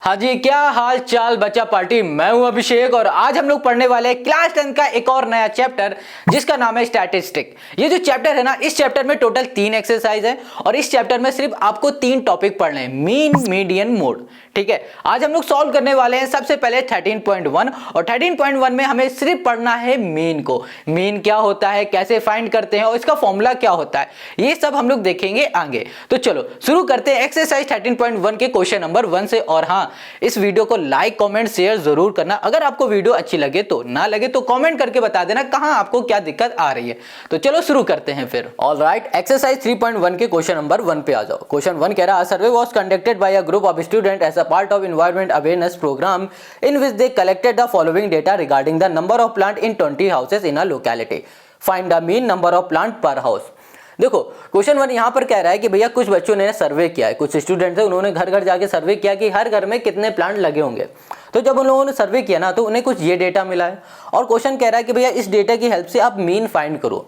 हाँ जी, क्या हाल चाल बच्चा पार्टी। मैं हूं अभिषेक और आज हम लोग पढ़ने वाले हैं क्लास 10 का एक और नया चैप्टर जिसका नाम है स्टैटिस्टिक। ये जो चैप्टर है ना, इस चैप्टर में टोटल 3 एक्सरसाइज है और इस चैप्टर में सिर्फ आपको 3 टॉपिक पढ़ने हैं, मीन, मीडियन, मोड। ठीक है, आज हम लोग सॉल्व करने वाले हैं सबसे पहले 13.1 और 13.1 में हमें सिर्फ पढ़ना है मीन को। मीन क्या होता है, कैसे फाइंड करते हैं और इसका फॉर्मूला क्या होता है, ये सब हम लोग देखेंगे आगे। तो चलो शुरू करते हैं एक्सरसाइज 13.1 के क्वेश्चन नंबर 1 से। और हाँ, इस वीडियो को लाइक कमेंट शेयर जरूर करना। अगर आपको वीडियो अच्छी लगे तो, ना लगे तो कमेंट करके बता देना कहां आपको क्या दिक्कत आ रही है। तो चलो शुरू करते हैं फिर। ऑलराइट, एक्सरसाइज 3.1 के क्वेश्चन नंबर 1 पे आ जाओ। क्वेश्चन 1 कह रहा, survey was conducted by a group of student as a part of environment awareness program in which they collected the following data regarding the number of plant in 20 houses in a locality. Find the mean number of plant per house. देखो, question 1 यहां पर कह रहा है कि भैया कुछ बच्चों ने सर्वे किया है, कुछ स्टूडेंट्स हैं, उन्होंने घर घर जाके सर्वे किया कि हर घर में कितने प्लांट लगे होंगे। तो जब उन लोगों ने सर्वे किया ना, तो उन्हें कुछ ये डेटा मिला है और क्वेश्चन कह रहा है कि भैया इस डेटा की हेल्प से आप मीन फाइंड करो।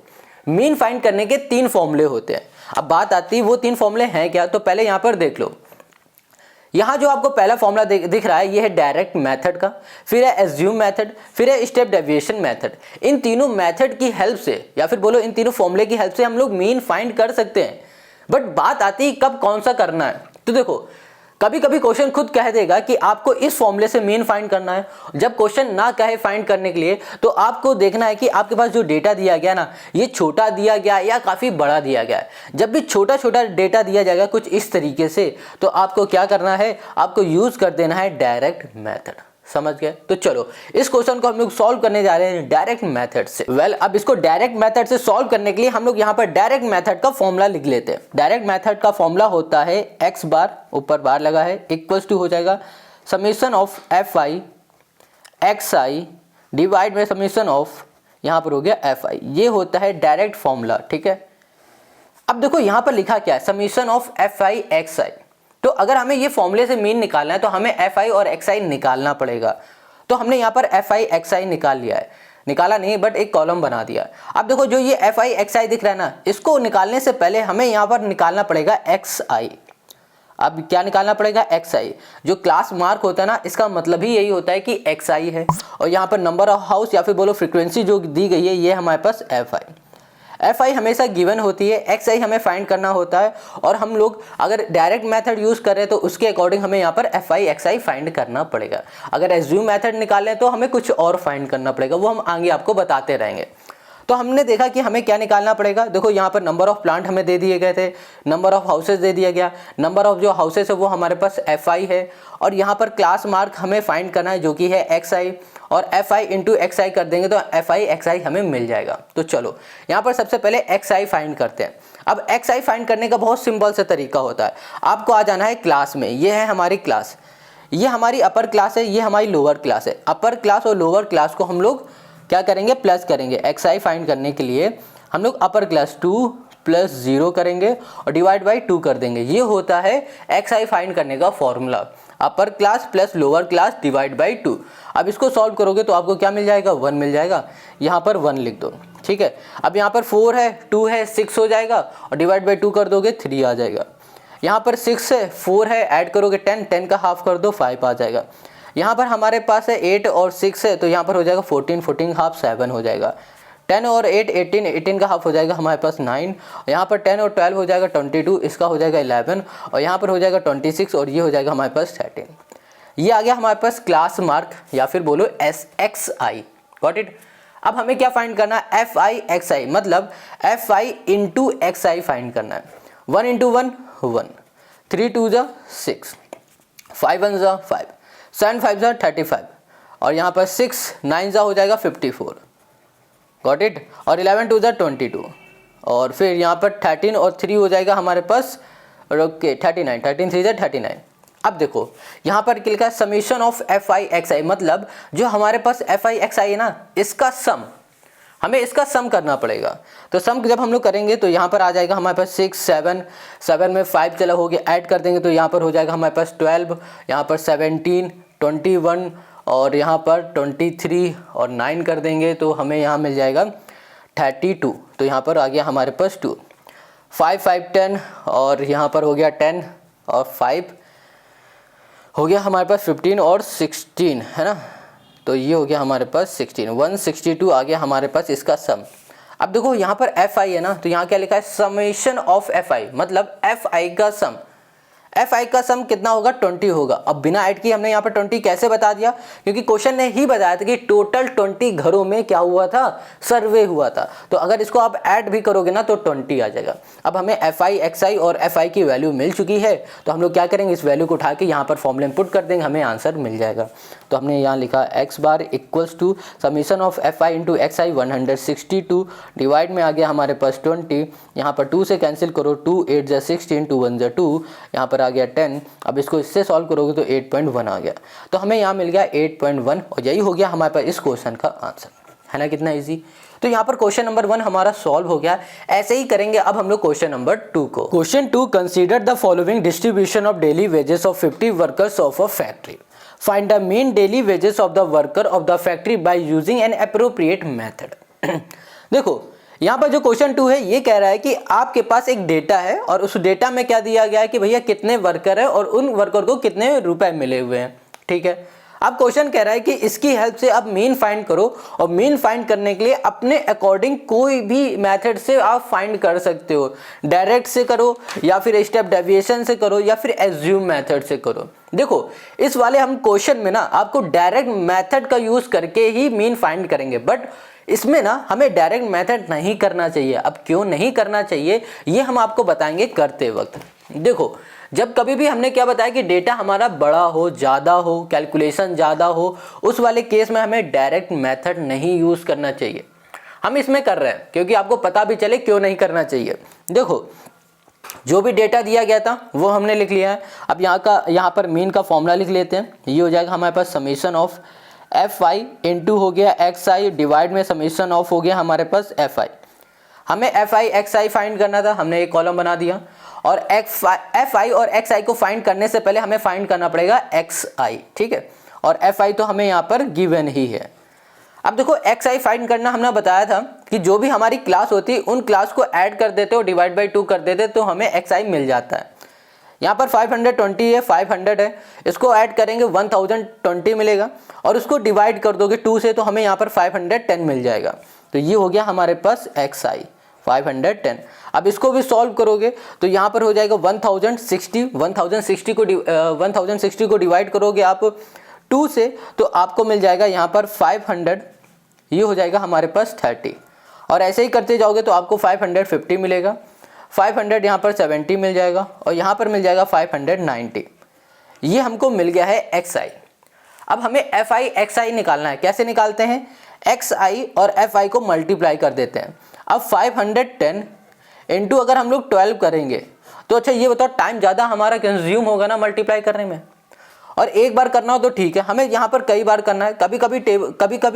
मीन फाइंड करने के 3 फॉर्मूले होते हैं। अब बात आती है वो 3 फॉर्मूले हैं क्या, तो पहले यहां पर देख लो। यहां जो आपको पहला फॉर्मूला दिख रहा है, ये है डायरेक्ट मेथड का, फिर है एज्यूम मेथड, फिर है स्टेप डेविएशन मेथड। इन तीनों मेथड की हेल्प से, या फिर बोलो इन तीनों फॉर्मूले की हेल्प से हम लोग मीन फाइंड कर सकते हैं। बट बात आती है कब कौन सा करना है। तो देखो, कभी कभी क्वेश्चन खुद कह देगा कि आपको इस फॉर्मूले से मीन फाइंड करना है। जब क्वेश्चन ना कहे फाइंड करने के लिए, तो आपको देखना है कि आपके पास जो डेटा दिया गया ना, ये छोटा दिया गया या काफी बड़ा दिया गया है। जब भी छोटा छोटा डेटा दिया जाएगा कुछ इस तरीके से, तो आपको क्या करना है, आपको यूज कर देना है डायरेक्ट मेथड। समझ गए? तो चलो इस क्वेश्चन को हम लोग सॉल्व करने जा रहे हैं डायरेक्ट मेथड से। अब इसको डायरेक्ट मेथड से सॉल्व करने के लिए हम लोग यहाँ पर डायरेक्ट मेथड का फॉर्मूला लिख लेते हैं। डायरेक्ट मेथड का फॉर्मूला होता है x बार, ऊपर बार लगा है, इक्वल्स टू हो जाएगा summation of F I X I divide में समीशन ऑफ, यहाँ पर हो गया एफ आई। ये होता है डायरेक्ट फॉर्मूला। ठीक है, अब देखो यहाँ पर लिखा क्या है, summation of F I X I. तो अगर हमें ये फॉर्मूले से मीन निकालना है तो हमें एफ आई और एक्स आई निकालना पड़ेगा। तो हमने यहाँ पर एफ आई एक्स आई निकाल लिया है, निकाला नहीं बट एक कॉलम बना दिया। अब देखो जो ये एफ आई एक्स आई दिख रहा है ना, इसको निकालने से पहले हमें यहाँ पर निकालना पड़ेगा एक्स आई। अब क्या निकालना पड़ेगा, एक्स आई। जो क्लास मार्क होता है ना, इसका मतलब ही यही होता है कि एक्स आई है। और यहाँ पर नंबर ऑफ हाउस या फिर बोलो फ्रिक्वेंसी जो दी गई है, ये हमारे पास एफ आई। एफ आई हमेशा गिवन होती है, एक्स आई हमें फाइंड करना होता है। और हम लोग अगर डायरेक्ट मेथड यूज कर रहे हैं तो उसके अकॉर्डिंग हमें यहाँ पर F I X I find करना पड़ेगा। अगर एज्यूम मेथड निकालें तो हमें कुछ और फाइंड करना पड़ेगा, वो हम आगे आपको बताते रहेंगे। तो हमने देखा कि हमें क्या निकालना पड़ेगा। देखो यहाँ पर नंबर ऑफ प्लांट हमें दे दिए गए थे, नंबर ऑफ हाउसेस दे दिया गया। नंबर ऑफ जो हाउसेस है वो हमारे पास एफ आई है, और यहाँ पर क्लास मार्क हमें फाइंड करना है जो कि है एक्स आई। और एफ आई इंटू एक्स आई कर देंगे तो एफ आई एक्स आई हमें मिल जाएगा। तो चलो यहाँ पर सबसे पहले एक्स आई फाइंड करते हैं। अब एक्स आई फाइंड करने का बहुत सिंपल सा तरीका होता है। आपको आ जाना है क्लास में, ये है हमारी क्लास, ये हमारी अपर क्लास है, ये हमारी लोअर क्लास है। अपर क्लास और लोअर क्लास को हम लोग क्या करेंगे, प्लस करेंगे। एक्स आई फाइंड करने के लिए हम लोग अपर क्लास 2 प्लस 0 करेंगे और डिवाइड बाई 2 कर देंगे। ये होता है एक्स आई फाइंड करने का formula, upper class plus lower class divide by 2। अब इसको सॉल्व करोगे तो आपको क्या मिल जाएगा, 1 मिल जाएगा। यहाँ पर 1 लिख दो। ठीक है, अब यहाँ पर 4 है, 2 है, 6 हो जाएगा और डिवाइड बाई 2 कर दोगे 3 आ जाएगा। यहाँ पर 6 है, 4 है, ऐड करोगे 10, 10 का हाफ कर दो 5 आ जाएगा। यहाँ पर हमारे पास है 8 और 6 है, तो यहाँ पर हो जाएगा 14, 14 हाफ 7 हो जाएगा। 10 और 8 18, 18 का हाफ हो जाएगा हमारे पास 9। यहाँ पर 10 और 12 हो जाएगा 22, इसका हो जाएगा 11 और यहाँ पर हो जाएगा 26 और ये हो जाएगा हमारे पास 13। ये आ गया हमारे पास क्लास मार्क या फिर बोलो S x I. Got it. अब हमें क्या फाइंड करना है, एफ आई एक्स आई, मतलब F I into x I find करना है। 1 इंटू 1 1, 3 2 जा 6, 5 1 जा 5, 7 5 जा 35 और यहाँ पर 6 9 जा हो जाएगा 54। Got it. और 11 2 जा 22 और फिर यहाँ पर 13 और 3 हो जाएगा हमारे पास ओके 39, 13 3 जा 39। अब देखो यहाँ पर लिखा है summation of F I X I, मतलब जो हमारे पास एफ आई एक्स आई है ना, इसका सम, हमें इसका सम करना पड़ेगा। तो सम जब हम लोग करेंगे तो यहाँ पर आ जाएगा हमारे पास 6 7, 7 में 5 चला हो गया, ऐड कर देंगे तो यहाँ पर हो जाएगा हमारे पास 12, यहाँ पर 17 21 और यहाँ पर 23 और 9 कर देंगे तो हमें यहाँ मिल जाएगा 32। तो यहाँ पर आ गया हमारे पास 2, 5 5 10 और यहाँ पर हो गया 10 और 5 हो गया हमारे पास 15 और 16 है ना, तो ये हो गया हमारे पास 16, 162 आ गया हमारे पास इसका सम। अब देखो यहाँ पर एफ आई है ना, तो यहाँ क्या लिखा है समेशन ऑफ एफ आई, मतलब एफ आई का सम। एफ आई का सम कितना होगा 20 होगा। अब बिना ऐड किए हमने यहाँ पर 20 कैसे बता दिया, क्योंकि क्वेश्चन ने ही बताया था कि टोटल 20 घरों में क्या हुआ था, सर्वे हुआ था। तो अगर इसको आप ऐड भी करोगे ना तो 20 आ जाएगा। अब हमें एफ आई, एक्स आई और एफ आई की वैल्यू मिल चुकी है, तो हम लोग क्या करेंगे, इस वैल्यू को उठा के यहाँ पर फॉर्मूले में पुट कर देंगे, हमें आंसर मिल जाएगा। तो हमने यहाँ लिखा x bar equals to summation of F I into x i 162 divide में आ गया हमारे पास 20, यहाँ पर 2 से कैंसिल करो, 2 8 जा 16, 2 1 जा 2, यहाँ पर आ गया 10। अब इसको इससे सॉल्व करोगे तो 8.1 आ गया। तो हमें यहाँ मिल गया 8.1 और यही हो गया हमारे पास इस क्वेश्चन का आंसर, है ना, कितना इजी। तो यहाँ पर क्वेश्चन नंबर 1 हमारा सॉल्व हो गया। ऐसे ही करेंगे अब हम लोग क्वेश्चन नंबर 2 को। Question 2, consider the following distribution of daily wages of 50 workers of a factory. Find the mean daily wages of the worker of the factory by using N appropriate method. देखो यहाँ पर जो question 2 है ये कह रहा है कि आपके पास एक डेटा है और उस डेटा में क्या दिया गया है कि भैया कितने वर्कर है और उन वर्कर को कितने रुपए मिले हुए हैं, ठीक है। अब क्वेश्चन कह रहा है कि इसकी हेल्प से आप मीन फाइंड करो, और मीन फाइंड करने के लिए अपने अकॉर्डिंग कोई भी मेथड से आप फाइंड कर सकते हो। डायरेक्ट से करो या फिर स्टेप डेविएशन से करो या फिर एज्यूम मेथड से करो। देखो इस वाले हम क्वेश्चन में ना आपको डायरेक्ट मेथड का यूज करके ही मीन फाइंड करेंगे, बट इसमें ना हमें डायरेक्ट मेथड नहीं करना चाहिए। अब क्यों नहीं करना चाहिए ये हम आपको बताएंगे करते वक्त। देखो जब कभी भी हमने क्या बताया कि डेटा हमारा बड़ा हो, ज़्यादा हो, कैलकुलेशन ज़्यादा हो, उस वाले केस में हमें डायरेक्ट मेथड नहीं यूज़ करना चाहिए। हम इसमें कर रहे हैं क्योंकि आपको पता भी चले क्यों नहीं करना चाहिए। देखो जो भी डेटा दिया गया था वो हमने लिख लिया है। अब यहाँ पर मीन का फॉर्मूला लिख लेते हैं। ये हो जाएगा हमारे पास summation of F I into हो गया एक्स आई डिवाइड में समीशन ऑफ हो गया हमारे पास एफ आई। हमें F I X I find करना था, हमने एक कॉलम बना दिया। और एफ आई और एक्स आई को फाइंड करने से पहले हमें फाइंड करना पड़ेगा एक्स आई, ठीक है। और एफ आई तो हमें यहाँ पर गिवन ही है। अब देखो एक्स आई फाइंड करना हमने बताया था कि जो भी हमारी क्लास होती है उन क्लास को ऐड कर देते हो, डिवाइड बाई 2 कर देते तो हमें एक्स आई मिल जाता है। यहाँ पर 520 है, 500 है, इसको ऐड करेंगे 1020 मिलेगा और उसको डिवाइड कर दोगे 2 से तो हमें यहाँ पर 510 मिल जाएगा। तो ये हो गया हमारे पास एक्स आई 510। अब इसको भी सॉल्व करोगे तो यहाँ पर हो जाएगा 1060 को डिवाइड करोगे आप 2 से तो आपको मिल जाएगा यहाँ पर 500, ये हो जाएगा हमारे पास 30। और ऐसे ही करते जाओगे तो आपको 550 मिलेगा, 500 यहाँ पर 70 मिल जाएगा और यहाँ पर मिल जाएगा 590। ये हमको मिल गया है एक्स आई। अब हमें एफ आई एक्स आई निकालना है। कैसे निकालते हैं, एक्स आई और एफ आई को मल्टीप्लाई कर देते हैं। अब 510 इंटू अगर हम लोग 12 करेंगे तो अच्छा ये बताओ टाइम ज़्यादा हमारा कंज्यूम होगा ना मल्टीप्लाई करने में। और एक बार करना हो तो ठीक है, हमें यहाँ पर कई बार करना है। कभी कभी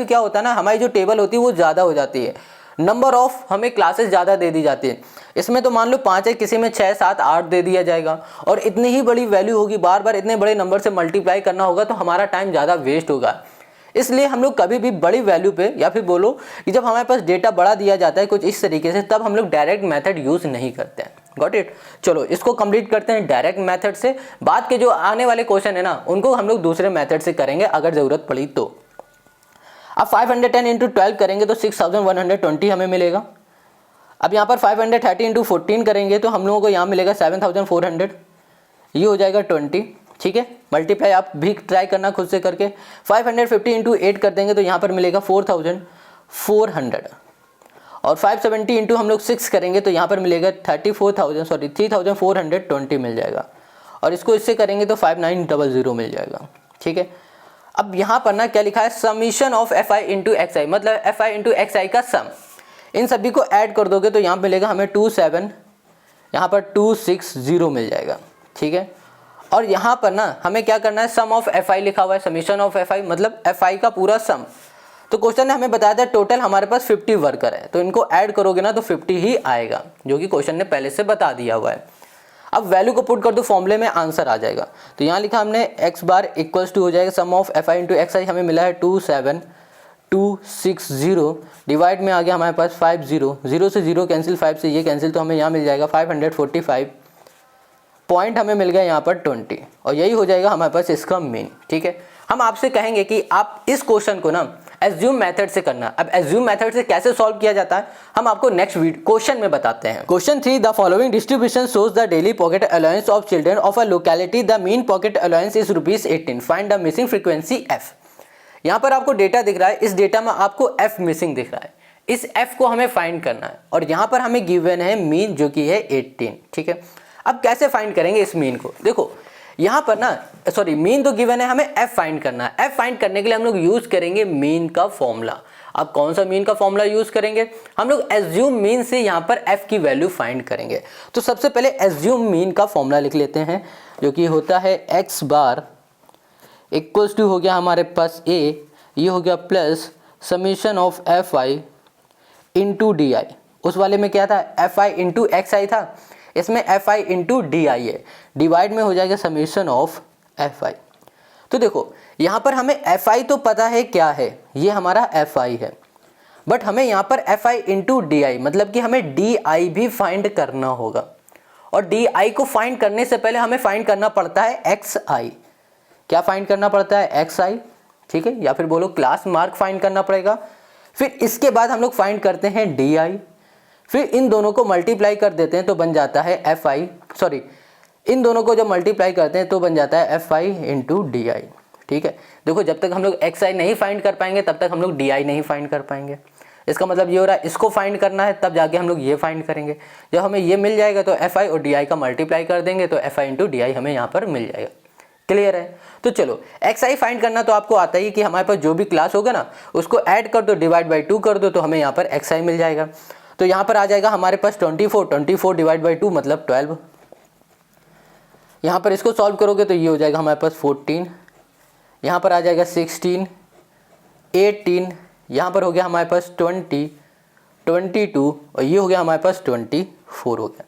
क्या होता है ना, हमारी जो टेबल होती है वो ज़्यादा हो जाती है, नंबर ऑफ हमें क्लासेस ज़्यादा दे दी जाती है। इसमें तो मान लो 5 है, किसी में 6 7 8 दे दिया जाएगा और इतनी ही बड़ी वैल्यू होगी, बार बार इतने बड़े नंबर से मल्टीप्लाई करना होगा तो हमारा टाइम ज़्यादा वेस्ट होगा। इसलिए हम लोग कभी भी बड़ी वैल्यू पे या फिर बोलो कि जब हमारे पास डेटा बड़ा दिया जाता है कुछ इस तरीके से, तब हम लोग डायरेक्ट मेथड यूज़ नहीं करते हैं। Got it. चलो इसको कंप्लीट करते हैं डायरेक्ट मेथड से। बाद के जो आने वाले क्वेश्चन है ना उनको हम लोग दूसरे मेथड से करेंगे अगर ज़रूरत पड़ी तो। अब 510 इंटू 12 करेंगे तो 6120 हमें मिलेगा। अब यहाँ पर 530 इंटू 14 करेंगे तो हम लोगों को यहाँ मिलेगा 7400, ये हो जाएगा 20, ठीक है। मल्टीप्लाई आप भी ट्राई करना खुद से करके। 550 इंटू 8 कर देंगे तो यहाँ पर मिलेगा 4400 और 570 इंटू हम लोग 6 करेंगे तो यहाँ पर मिलेगा 3420 मिल जाएगा और इसको इससे करेंगे तो 5900 मिल जाएगा, ठीक है। अब यहाँ पर ना क्या लिखा है, summation of F I into x I, मतलब F I into x I का सम। इन सभी को ऐड कर दोगे तो यहाँ मिलेगा हमें 27, यहाँ पर 260 मिल जाएगा, ठीक है। और यहाँ पर ना हमें क्या करना है, सम ऑफ एफ आई लिखा हुआ है, समीशन ऑफ एफ आई मतलब एफ आई का पूरा सम। तो क्वेश्चन ने हमें बताया था टोटल हमारे पास 50 वर्कर है, तो इनको ऐड करोगे ना तो 50 ही आएगा, जो कि क्वेश्चन ने पहले से बता दिया हुआ है। अब वैल्यू को पुट कर दो फॉर्मूले में, आंसर आ जाएगा। तो यहाँ लिखा हमने एक्स बार इक्वल्स टू हो जाएगा sum of F I into x I, हमें मिला है 27260 डिवाइड में आ गया हमारे पास 50, 0 से 0 कैंसिल, 5 से ये कैंसिल, तो हमें यहाँ मिल जाएगा 545 पॉइंट हमें मिल गया यहाँ पर 20 और यही हो जाएगा हमारे पास इसका मीन। ठीक है, हम आपसे कहेंगे कि आप इस क्वेश्चन को ना एज्यूम मेथड से करना। अब एज्यूम मेथड से कैसे सॉल्व किया जाता है हम आपको नेक्स्ट क्वेश्चन में बताते हैं। Question 3, the following distribution shows the daily pocket allowance of children of a locality, the mean pocket allowance is ₹18, find the missing frequency f। यहाँ पर आपको डेटा दिख रहा है, इस डेटा में आपको f मिसिंग दिख रहा है, इस f को हमें फाइंड करना है और यहाँ पर हमें गिवन है मीन जो कि है 18। ठीक है, अब कैसे फाइंड करेंगे इस मीन को, देखो यहाँ पर ना सॉरी मीन तो गिवन है, हमें f फाइंड करना है। f फाइंड करने के लिए हम लोग यूज करेंगे मीन का फॉर्मूला। अब कौन सा मीन का फॉर्मूला यूज करेंगे, हम लोग एज्यूम मीन से यहाँ पर f की वैल्यू फाइंड करेंगे। तो सबसे पहले एज्यूम मीन का फॉर्मूला लिख लेते हैं जो कि होता है x बार इक्वल्स टू हो गया हमारे पास a, ये हो गया plus summation of fi into D I. उस वाले में क्या था fi इंटू एक्स आई था, इसमें fi इंटू डी आई है, डिवाइड में हो जाएगा समीशन ऑफ fi। तो देखो यहाँ पर हमें fi तो पता है क्या है, ये हमारा fi है, बट हमें यहाँ पर fi इंटू डी आई मतलब कि हमें डी आई भी फाइंड करना होगा। और डी आई को फाइंड करने से पहले हमें फाइंड करना पड़ता है एक्स आई। क्या फाइंड करना पड़ता है एक्स आई, ठीक है, या फिर बोलो क्लास मार्क फाइंड करना पड़ेगा। फिर इसके बाद हम लोग फाइंड करते हैं डी आई, फिर इन दोनों को मल्टीप्लाई कर देते हैं तो बन जाता है एफ आई, सॉरी इन दोनों को जब मल्टीप्लाई करते हैं तो बन जाता है F I into D I. ठीक है, देखो जब तक हम लोग एक्स आई नहीं फाइंड कर पाएंगे तब तक हम लोग डी आई नहीं फाइंड कर पाएंगे। इसका मतलब ये हो रहा है इसको फाइंड करना है तब जाके हम लोग ये फाइंड करेंगे। जब हमें ये मिल जाएगा तो एफ आई और डी आई का मल्टीप्लाई कर देंगे तो F I into D I हमें यहाँ पर मिल जाएगा। क्लियर है, तो चलो एक्स आई फाइंड करना तो आपको आता ही कि हमारे पास जो भी क्लास होगा ना उसको ऐड कर दो, डिवाइड बाई 2 कर दो तो हमें यहाँ पर एक्स आई मिल जाएगा। तो यहाँ पर आ जाएगा हमारे पास 24 डिवाइड बाई 2 मतलब 12। यहाँ पर इसको सॉल्व करोगे तो ये हो जाएगा हमारे पास 14, यहाँ पर आ जाएगा 16, 18, यहाँ पर हो गया हमारे पास 20, 22 और ये हो गया हमारे पास 24 हो गया,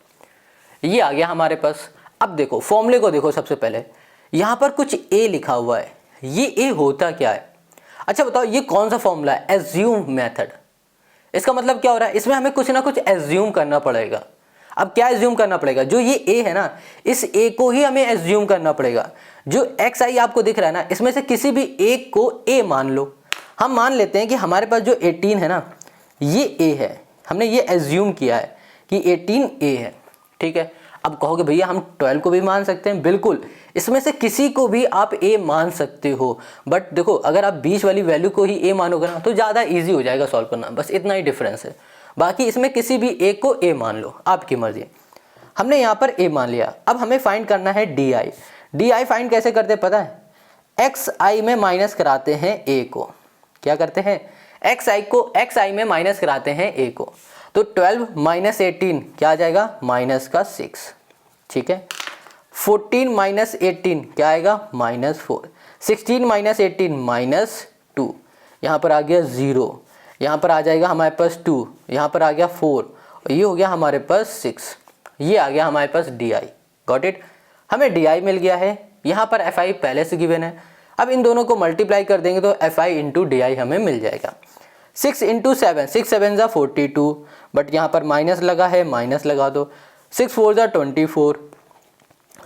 ये आ गया हमारे पास। अब देखो फॉर्मूले को देखो, सबसे पहले यहाँ पर कुछ ए लिखा हुआ है, ये ए होता क्या है? अच्छा बताओ ये कौन सा फॉर्मूला है? Assume method. इसका मतलब क्या हो रहा है, इसमें हमें कुछ ना कुछ एज्यूम करना पड़ेगा। अब क्या एज्यूम करना पड़ेगा, जो ये ए है ना इस ए को ही हमें एज्यूम करना पड़ेगा। जो एक्स आई आपको दिख रहा है ना इसमें से किसी भी एक को ए मान लो। हम मान लेते हैं कि हमारे पास जो 18 है ना ये ए है, हमने ये एज्यूम किया है कि 18 ए है। ठीक है, अब कहोगे भैया हम 12 को भी मान सकते हैं, बिल्कुल इसमें से किसी को भी आप ए मान सकते हो। बट देखो अगर आप 20 वाली वैल्यू को ही ए मानोगे ना तो ज़्यादा इजी हो जाएगा सॉल्व करना, बस इतना ही डिफरेंस है। बाकी इसमें किसी भी एक को ए मान लो, आपकी मर्जी। हमने यहाँ पर ए मान लिया, अब हमें फाइंड करना है D I. D I find कैसे करते हैं पता है? एक्स आई में माइनस कराते हैं ए को। क्या करते हैं? एक्स आई में माइनस कराते हैं ए को। तो 12 माइनस 18 क्या आ जाएगा? माइनस का 6। ठीक है, 14 माइनस 18 क्या आएगा? -4। 16 माइनस 18 -2, यहाँ पर आ गया 0, यहाँ पर आ जाएगा हमारे पास 2, यहाँ पर आ गया 4 और ये हो गया हमारे पास 6, ये आ गया हमारे पास डी आई। गॉट इट, हमें डी आई मिल गया है, यहाँ पर एफ आई पहले से गिवन है। अब इन दोनों को मल्टीप्लाई कर देंगे तो F I into D I हमें मिल जाएगा। 6 इंटू 7, 6 7 ज़ा 42, बट यहाँ पर माइनस लगा है, माइनस लगा दो। 6 4 ज़ा 24,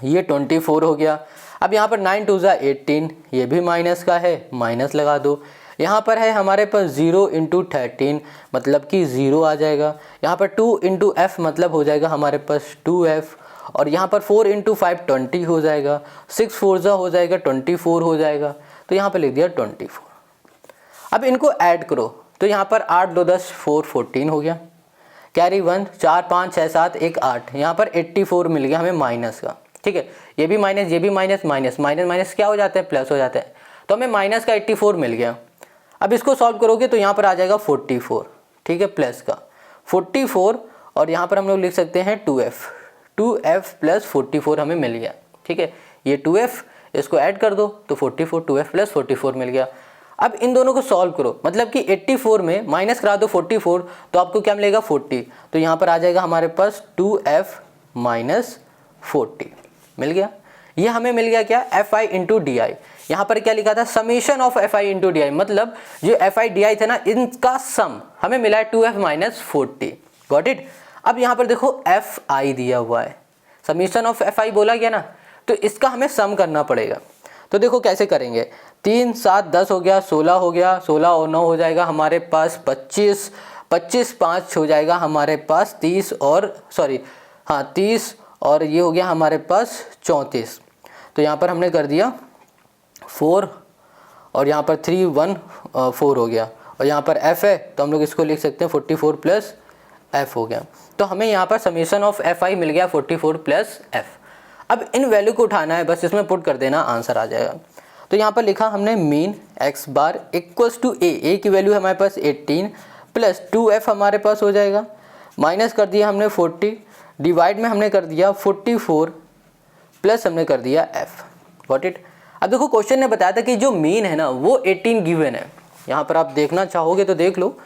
ये 24 हो गया। अब यहाँ पर 9 2 ज़ा 18, ये भी माइनस का है, माइनस लगा दो। यहाँ पर है हमारे पास 0 इंटू 13 मतलब कि 0 आ जाएगा। यहाँ पर 2 इंटू एफ मतलब हो जाएगा हमारे पास 2f, और यहाँ पर 4 इंटू 5 20 हो जाएगा। 6 4 ज़ा हो जाएगा 24 हो जाएगा, तो यहाँ पर लिख दिया 24। अब इनको ऐड करो तो यहाँ पर 8 2 10 4 14 हो गया, कैरी 1 4 5 6 7 1 8, यहाँ पर 84 मिल गया हमें माइनस का। ठीक है, ये भी माइनस, ये भी माइनस, माइनस माइनस माइनस क्या हो जाता है? प्लस हो जाता है। तो हमें माइनस का 84 मिल गया। अब इसको सॉल्व करोगे तो यहाँ पर आ जाएगा 44। ठीक है, प्लस का 44 और यहाँ पर हम लोग लिख सकते हैं 2f प्लस 44 हमें मिल गया। ठीक है, ये 2f इसको ऐड कर दो तो 44, 2f प्लस 44 मिल गया। अब इन दोनों को सॉल्व करो, मतलब कि 84 में माइनस करा दो 44 तो आपको क्या मिलेगा? 40। तो यहाँ पर आ जाएगा हमारे पास 2f माइनस 40 मिल गया। ये हमें मिल गया क्या? F I into D I. यहाँ पर क्या लिखा था? Summation of F I into D I, मतलब जो एफ आई डी आई थे ना इनका सम हमें मिला है 2f माइनस 40। Got it. अब यहाँ पर देखो एफ आई दिया हुआ है, समीशन ऑफ एफ आई बोला गया ना, तो इसका हमें सम करना पड़ेगा। तो देखो कैसे करेंगे, 3 7 10 हो गया, 16 हो गया, 16 और 9 हो जाएगा हमारे पास 25, 25 5 हो जाएगा हमारे पास 30 और 30 और ये हो गया हमारे पास 34। तो यहाँ पर हमने कर दिया 4 और यहाँ पर 3 1 4 हो गया, और यहाँ पर f है तो हम लोग इसको लिख सकते हैं 44 प्लस f हो गया। तो हमें यहाँ पर समीशन ऑफ एफ आई मिल गया 44 प्लस f। अब इन वैल्यू को उठाना है, बस इसमें पुट कर देना, आंसर आ जाएगा। तो यहाँ पर लिखा हमने mean x bar equals to a की वैल्यू हमारे पास 18 प्लस 2f हमारे पास हो जाएगा, माइनस कर दिया हमने 40, डिवाइड में हमने कर दिया 44 प्लस हमने कर दिया f। Got it. अब देखो क्वेश्चन ने बताया था कि जो मीन है ना वो 18 गिवन है। यहाँ पर आप देखना चाहोगे तो देख लो,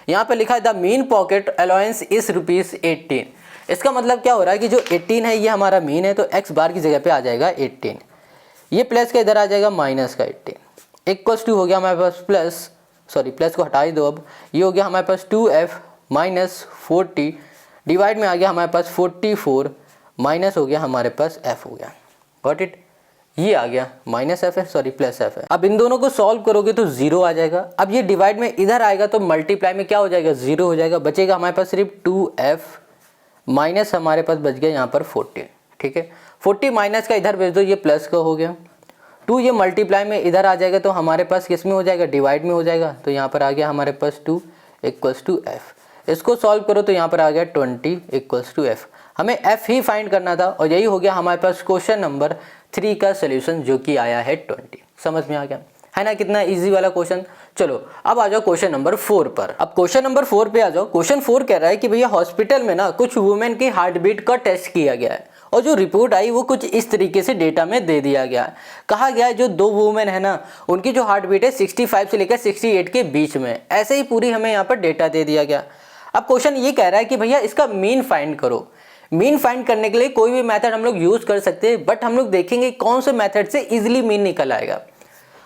यहाँ पर लिखा है द मीन पॉकेट अलाउंस इस ₹18। इसका मतलब क्या हो रहा है कि जो 18 है ये हमारा मीन है, तो x बार की जगह पे आ जाएगा 18, ये प्लस का इधर आ जाएगा माइनस का 18, इक्वल्स टू हो गया हमारे पास प्लस को हटा ही दो, अब ये हो गया हमारे पास 2f माइनस 40, डिवाइड में आ गया हमारे पास 44 माइनस हो गया हमारे पास f हो गया। Got it. ये आ गया माइनस एफ है, प्लस एफ है। अब इन दोनों को सॉल्व करोगे तो 0 आ जाएगा। अब ये डिवाइड में इधर आएगा तो मल्टीप्लाई में क्या हो जाएगा, 0 हो जाएगा, बचेगा हमारे पास सिर्फ 2f माइनस हमारे पास बच गया यहाँ पर 40। ठीक है, 40 माइनस का इधर भेज दो, ये प्लस का हो गया, 2 ये मल्टीप्लाई में इधर आ जाएगा तो हमारे पास किस में हो जाएगा, डिवाइड में हो जाएगा। तो यहाँ पर आ गया हमारे पास 2 इक्वल्स टू एफ। इसको सॉल्व करो तो यहाँ पर आ गया 20 इक्वल्स टू एफ। हमें f ही फाइंड करना था और यही हो गया हमारे पास क्वेश्चन नंबर 3 का सोल्यूशन, जो कि आया है 20। समझ में आ गया है ना, कितना इजी वाला क्वेश्चन। चलो अब आ जाओ क्वेश्चन नंबर 4 पर। अब क्वेश्चन नंबर 4 पे आ जाओ। क्वेश्चन 4 कह रहा है कि भैया हॉस्पिटल में ना कुछ वुमेन की हार्ट बीट का टेस्ट किया गया है और जो रिपोर्ट आई वो कुछ इस तरीके से डेटा में दे दिया गया है। कहा गया है जो 2 वुमेन है ना उनकी जो हार्ट बीट है 65 से लेकर 68 के बीच में, ऐसे ही पूरी हमें यहाँ पर डेटा दे दिया गया। अब क्वेश्चन ये कह रहा है कि भैया इसका मीन फाइंड करो। मीन फाइंड करने के लिए कोई भी मेथड हम लोग यूज कर सकते हैं, बट हम लोग देखेंगे कौन से मेथड से इजीली मीन निकल आएगा।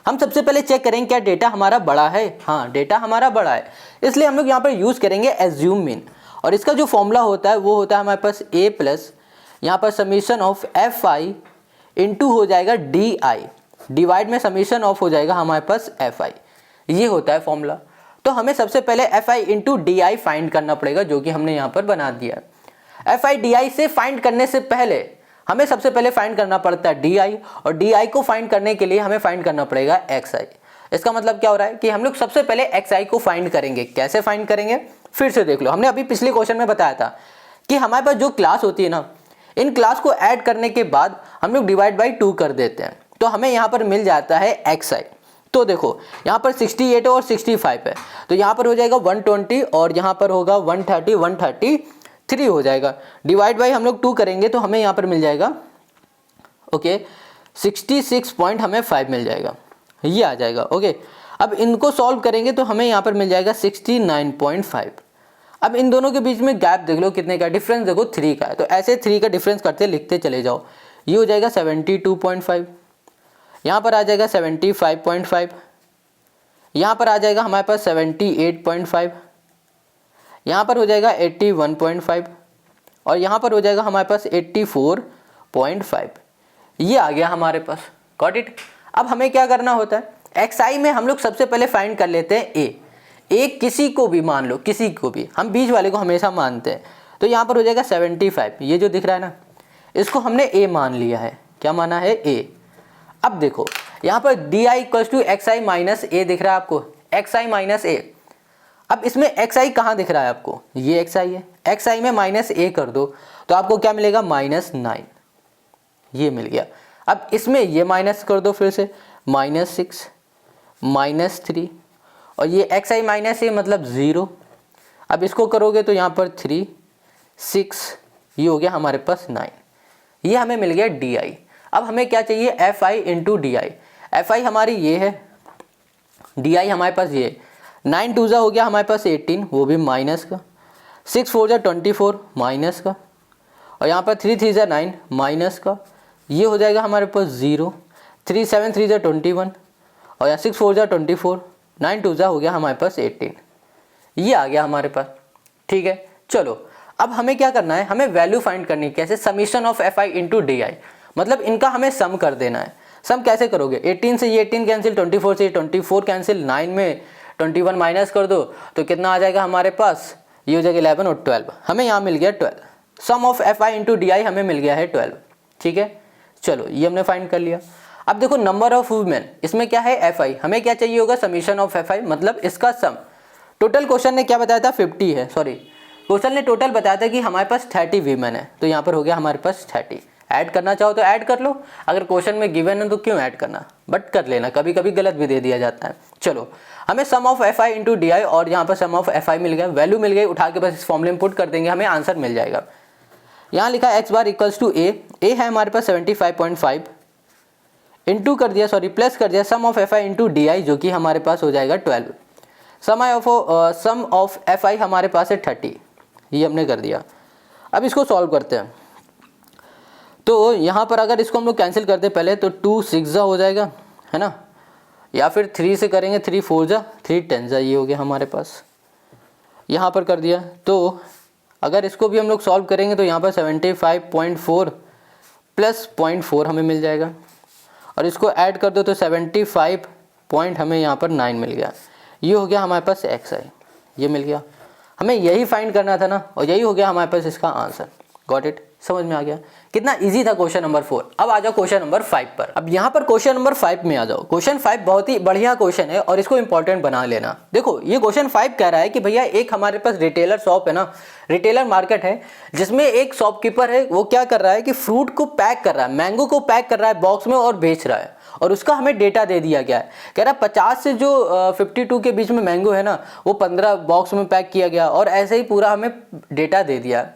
हम सबसे पहले चेक करेंगे क्या डेटा हमारा बड़ा है। हाँ, डेटा हमारा बड़ा है, इसलिए हम लोग यहाँ पर यूज करेंगे एज्यूम मीन। और इसका जो फॉर्मूला होता है वो होता है हमारे पास a प्लस यहाँ पर summation of F I into हो जाएगा डी आई, डिवाइड में समीशन ऑफ हो जाएगा हमारे पास एफ आई। ये होता है फॉर्मूला। तो हमें सबसे पहले F I into D I find करना पड़ेगा, जो कि हमने यहाँ पर बना दिया है। एफ आई डी आई से फाइंड करने से पहले हमें सबसे पहले फाइंड करना पड़ता है डी आई, और डी आई को फाइंड करने के लिए हमें फाइंड करना पड़ेगा एक्स आई। इसका मतलब क्या हो रहा है कि हम लोग सबसे पहले एक्स आई को फाइंड करेंगे। कैसे फाइंड करेंगे फिर से देख लो, हमने अभी पिछले क्वेश्चन में बताया था कि हमारे पास जो क्लास होती है ना, इन क्लास को ऐड करने के बाद हम लोग डिवाइड बाई 2 कर देते हैं, तो हमें यहाँ पर मिल जाता है एक्स आई। तो देखो यहाँ पर 68 और 65 है, तो यहाँ पर हो जाएगा 120 और यहाँ पर होगा 130 133 हो जाएगा। डिवाइड बाई हम लोग 2 करेंगे तो हमें यहाँ पर मिल जाएगा 66 पॉइंट हमें 5 मिल जाएगा, ये आ जाएगा। अब इनको सॉल्व करेंगे तो हमें यहाँ पर मिल जाएगा 69.5। अब इन दोनों के बीच में गैप देख लो कितने का डिफरेंस, देखो 3 का है, तो ऐसे 3 का डिफरेंस करते लिखते चले जाओ। ये हो जाएगा 72.5, यहाँ पर आ जाएगा 75.5, यहाँ पर आ जाएगा हमारे पास 78.5, यहाँ पर हो जाएगा 81.5 और यहाँ पर हो जाएगा हमारे पास 84.5। ये आ गया हमारे पास। Got it. अब हमें क्या करना होता है, एक्स आई में हम लोग सबसे पहले फाइंड कर लेते हैं ए किसी को भी मान लो, किसी को भी, हम बीच वाले को हमेशा मानते हैं। तो यहाँ पर हो जाएगा 75, ये जो दिख रहा है ना इसको हमने ए मान लिया है। क्या माना है, ए। अब देखो यहाँ पर D I equals to X I minus A दिख रहा है आपको, एक्स आई माइनस ए। अब इसमें एक्स आई कहाँ दिख रहा है आपको, ये एक्स आई है, एक्स आई में माइनस ए कर दो तो आपको क्या मिलेगा, -9, ये मिल गया। अब इसमें ये माइनस कर दो फिर से, -6 -3 और ये एक्स आई माइनस ए मतलब 0। अब इसको करोगे तो यहाँ पर 3 6, ये हो गया हमारे पास 9, ये हमें मिल गया डी आई। अब हमें क्या चाहिए, F I into D I. F I हमारी ये है, डी आई हमारे पास ये 9 2 हो गया हमारे पास 18, वो भी माइनस का, 6 4 24 माइनस का, और यहाँ पर 3 3 9 माइनस का, ये हो जाएगा हमारे पास 0, 3 7 3 21 और यहाँ 6 4 24, 9 2 हो गया हमारे पास 18, ये आ गया हमारे पास। ठीक है, चलो अब हमें क्या करना है, हमें वैल्यू फाइंड करनी है। कैसे? Summation of F I into D I, मतलब इनका हमें सम कर देना है। सम कैसे करोगे? 18 से ये 18 कैंसिल, 24 से ये 24 कैंसिल, 9 में 21 माइनस कर दो तो कितना आ जाएगा हमारे पास, ये हो जाएगा 11 और 12। हमें यहाँ मिल गया 12। Sum of F I into D I हमें मिल गया है 12। ठीक है, चलो ये हमने फाइंड कर लिया। अब देखो नंबर ऑफ वुमेन, इसमें क्या है एफ आई, हमें क्या चाहिए होगा, समीशन ऑफ एफ आई, मतलब इसका सम। टोटल क्वेश्चन ने क्या बताया था, 50 है, सॉरी क्वेश्चन ने टोटल बताया था कि हमारे पास 30 वीमेन है, तो यहाँ पर हो गया हमारे पास 30। ऐड करना चाहो तो ऐड कर लो, अगर क्वेश्चन में गिवन है तो क्यों ऐड करना, बट कर लेना, कभी कभी गलत भी दे दिया जाता है। चलो हमें sum of F I into D I, और यहाँ पर सम ऑफ एफ आई मिल गया, वैल्यू मिल गई, उठा के बस इस फॉर्मूले में पुट कर देंगे, हमें आंसर मिल जाएगा। यहाँ लिखा एक्स बार इक्वल्स टू ए है हमारे पास 75.5, इंटू कर दिया, सॉरी प्लस कर दिया sum of F I into D I, जो कि हमारे पास हो जाएगा 12। सम ऑफ एफ आई हमारे पास है 30, ये हमने कर दिया। अब इसको सॉल्व करते हैं, तो यहाँ पर अगर इसको हम लोग कैंसिल करते पहले तो 2 6 जा हो जाएगा, है ना, या फिर 3 से करेंगे, 3 4 जा, 3 10 जा, ये हो गया हमारे पास। यहाँ पर कर दिया, तो अगर इसको भी हम लोग सॉल्व करेंगे तो यहाँ पर 75.4 प्लस 0.4 हमें मिल जाएगा, और इसको ऐड कर दो तो 75 पॉइंट हमें यहाँ पर 9 मिल गया। ये हो गया हमारे पास एक्स आई, ये मिल गया। हमें यही फाइंड करना था ना, और यही हो गया हमारे पास इसका आंसर। गॉट इट, समझ में आ गया कितना इजी था क्वेश्चन नंबर 4। अब आ जाओ क्वेश्चन नंबर 5 पर। अब यहाँ पर क्वेश्चन नंबर 5 में आ जाओ। क्वेश्चन 5 बहुत ही बढ़िया क्वेश्चन है और इसको इंपॉर्टेंट बना लेना। देखो ये क्वेश्चन 5 कह रहा है कि भैया एक हमारे पास रिटेलर शॉप है ना, रिटेलर मार्केट है, जिसमें एक शॉपकीपर है, वो क्या कर रहा है कि फ्रूट को पैक कर रहा है, मैंगो को पैक कर रहा है बॉक्स में और बेच रहा है, और उसका हमें डेटा दे दिया गया है। कह रहा है 50 से जो 52 के बीच में मैंगो है ना, वो 15 बॉक्स में पैक किया गया, और ऐसे ही पूरा हमें डेटा दे दिया।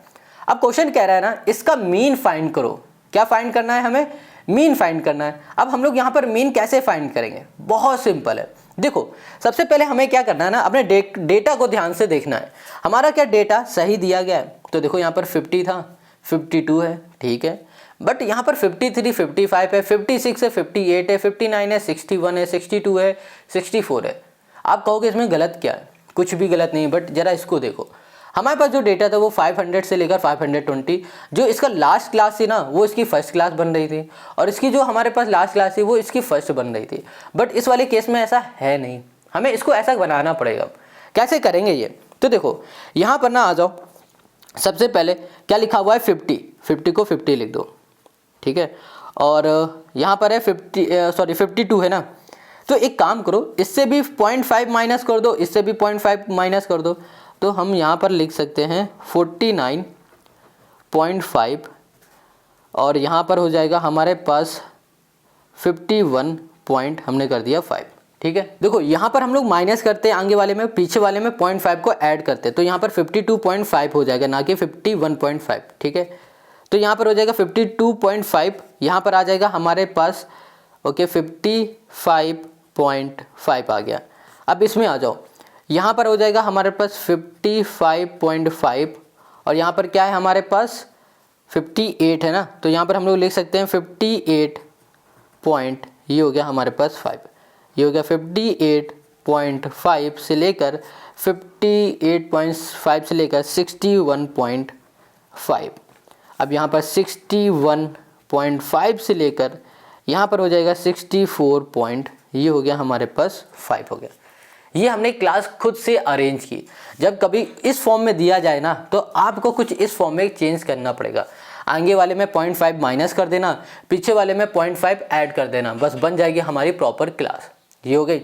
अब क्वेश्चन कह रहा है ना, इसका मीन फाइंड करो। क्या फाइंड करना है हमें? मीन फाइंड करना है। अब हम लोग यहाँ पर मीन कैसे फाइंड करेंगे? बहुत सिंपल है। देखो सबसे पहले हमें क्या करना है ना, अपने डेटा को ध्यान से देखना है। हमारा क्या डेटा सही दिया गया है? तो देखो यहाँ पर 50 था, 52 है, ठीक है, बट यहाँ पर 53, 55 है, 56 है, 58 है, 59 है, 61 है, 62 है, 64 है। आप कहोगे इसमें गलत क्या है? कुछ भी गलत नहीं, बट जरा इसको देखो। हमारे पास जो डेटा था वो 500 से लेकर 520, जो इसका लास्ट क्लास थी ना वो इसकी फर्स्ट क्लास बन रही थी, और इसकी जो हमारे पास लास्ट क्लास थी वो इसकी फर्स्ट बन रही थी। बट इस वाले केस में ऐसा है नहीं, हमें इसको ऐसा बनाना पड़ेगा। कैसे करेंगे ये? तो देखो यहाँ पर ना आ जाओ। सबसे पहले क्या लिखा हुआ है? 50 को 50 लिख दो, ठीक है, और यहाँ पर है 52 है ना, तो एक काम करो, इससे भी 0.5 माइनस कर दो, इससे भी 0.5 माइनस कर दो, तो हम यहाँ पर लिख सकते हैं 49.5, और यहाँ पर हो जाएगा हमारे पास 51 पॉइंट हमने कर दिया 5, ठीक है। देखो यहाँ पर हम लोग माइनस करते हैं, आगे वाले में, पीछे वाले में 0.5 को ऐड करते हैं, तो यहाँ पर 52.5 हो जाएगा, ना कि 51.5, ठीक है। तो यहाँ पर हो जाएगा 52.5, यहाँ पर आ जाएगा हमारे पास ओके 55.5 आ गया। अब इसमें आ जाओ, यहाँ पर हो जाएगा हमारे पास 55.5, और यहाँ पर क्या है हमारे पास 58 है ना, तो यहाँ पर हम लोग लिख सकते हैं 58 पॉइंट, ये हो गया हमारे पास 5, ये हो गया 58.5 से लेकर 58.5 से लेकर 61.5। अब यहाँ पर 61.5 से लेकर यहाँ पर हो जाएगा 64 पॉइंट, ये हो गया हमारे पास 5 हो गया। ये हमने क्लास खुद से अरेंज की। जब कभी इस फॉर्म में दिया जाए ना, तो आपको कुछ इस फॉर्म में चेंज करना पड़ेगा। आगे वाले में 0.5 माइनस कर देना, पीछे वाले में 0.5 ऐड कर देना, बस बन जाएगी हमारी प्रॉपर क्लास। ये हो गई।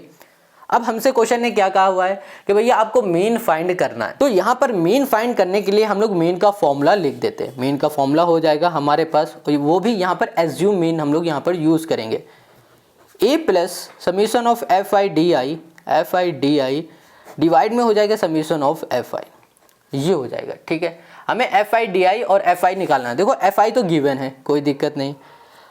अब हमसे क्वेश्चन ने क्या कहा हुआ है कि भैया आपको मीन फाइंड करना है, तो यहाँ पर मीन फाइंड करने के लिए हम लोग मीन का फॉर्मूला लिख देते हैं। मीन का फॉर्मूला हो जाएगा हमारे पास, वो भी यहाँ पर एज्यूम मीन हम लोग यहाँ पर यूज़ करेंगे, A plus summation of F I D I divide में हो जाएगा समीशन ऑफ एफ आई, ये हो जाएगा, ठीक है। हमें एफ आई डी आई और एफ आई निकालना है। देखो एफ आई तो गिवन है, कोई दिक्कत नहीं,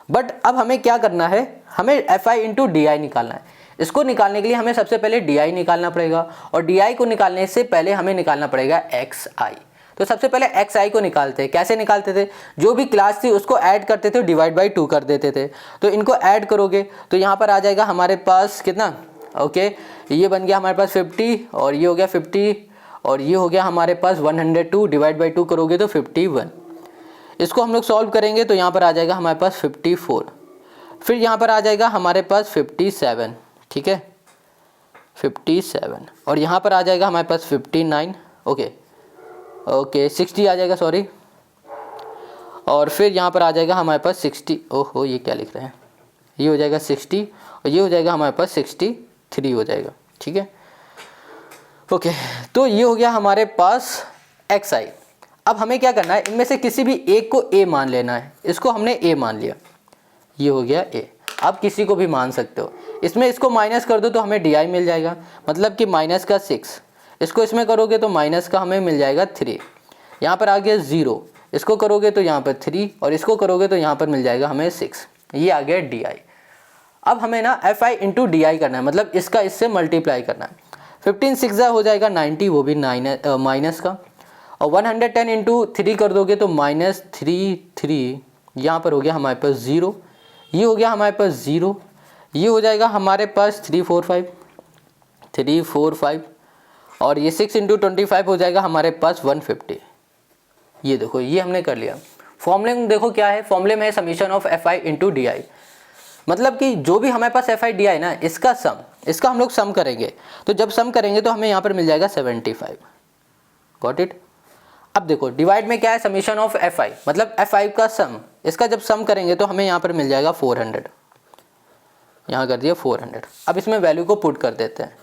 बट अब हमें क्या करना है, हमें F I into D I निकालना है। इसको निकालने के लिए हमें सबसे पहले डी आई निकालना पड़ेगा, और डी आई को निकालने से पहले हमें निकालना पड़ेगा एक्स आई। तो सबसे पहले एक्स आई को निकालते हैं। कैसे निकालते थे? जो भी क्लास थी उसको ऐड करते थे, डिवाइड बाई 2 कर देते थे। तो इनको ऐड करोगे तो यहाँ पर आ जाएगा हमारे पास कितना, ओके, ये बन गया हमारे पास 50, और ये हो गया 50, और ये हो गया हमारे पास 102, डिवाइड बाई 2 करोगे तो 51। इसको हम लोग सॉल्व करेंगे तो यहाँ पर आ जाएगा हमारे पास 54, फिर यहाँ पर आ जाएगा हमारे पास 57, ठीक है 57, और यहाँ पर आ जाएगा हमारे पास 59, ओके 60 आ जाएगा, सॉरी, और फिर यहाँ पर आ जाएगा हमारे पास 60, ओहो ये क्या लिख रहे हैं, ये हो जाएगा 60 और ये हो जाएगा हमारे पास 63 हो जाएगा, ठीक है ओके। तो ये हो गया हमारे पास xi। अब हमें क्या करना है, इनमें से किसी भी एक को a मान लेना है। इसको हमने a मान लिया, ये हो गया a। आप किसी को भी मान सकते हो। इसमें इसको माइनस कर दो तो हमें di मिल जाएगा, मतलब कि माइनस का 6, इसको इसमें करोगे तो माइनस का हमें मिल जाएगा 3, यहाँ पर आ गया 0, इसको करोगे तो यहाँ पर 3 और इसको करोगे तो यहाँ पर मिल जाएगा हमें 6, ये आ गया di। अब हमें ना fi इंटू डी करना है, मतलब इसका इससे मल्टीप्लाई करना है। 15 6 हो जाएगा 90, वो भी माइनस का, और 110 इंटू 3 कर दोगे तो -3, यहाँ पर हो गया हमारे पास 0, ये हो गया हमारे पास 0, ये हो जाएगा हमारे पास 345, और ये 6 इंटू 25 हो जाएगा हमारे पास 150। ये देखो ये हमने कर लिया। फॉर्मूले में देखो क्या है, फॉर्मूले में है summation of fi into D, मतलब कि जो भी हमारे पास fi डी ना, इसका सम, इसका हम लोग सम करेंगे, तो जब सम करेंगे तो हमें यहाँ पर मिल जाएगा 75। Got it. अब देखो डिवाइड में क्या है, समीशन ऑफ fi, मतलब fi का सम, इसका जब सम करेंगे तो हमें यहाँ पर मिल जाएगा 400, यहाँ कर दिया 400। अब इसमें वैल्यू को पुट कर देते हैं,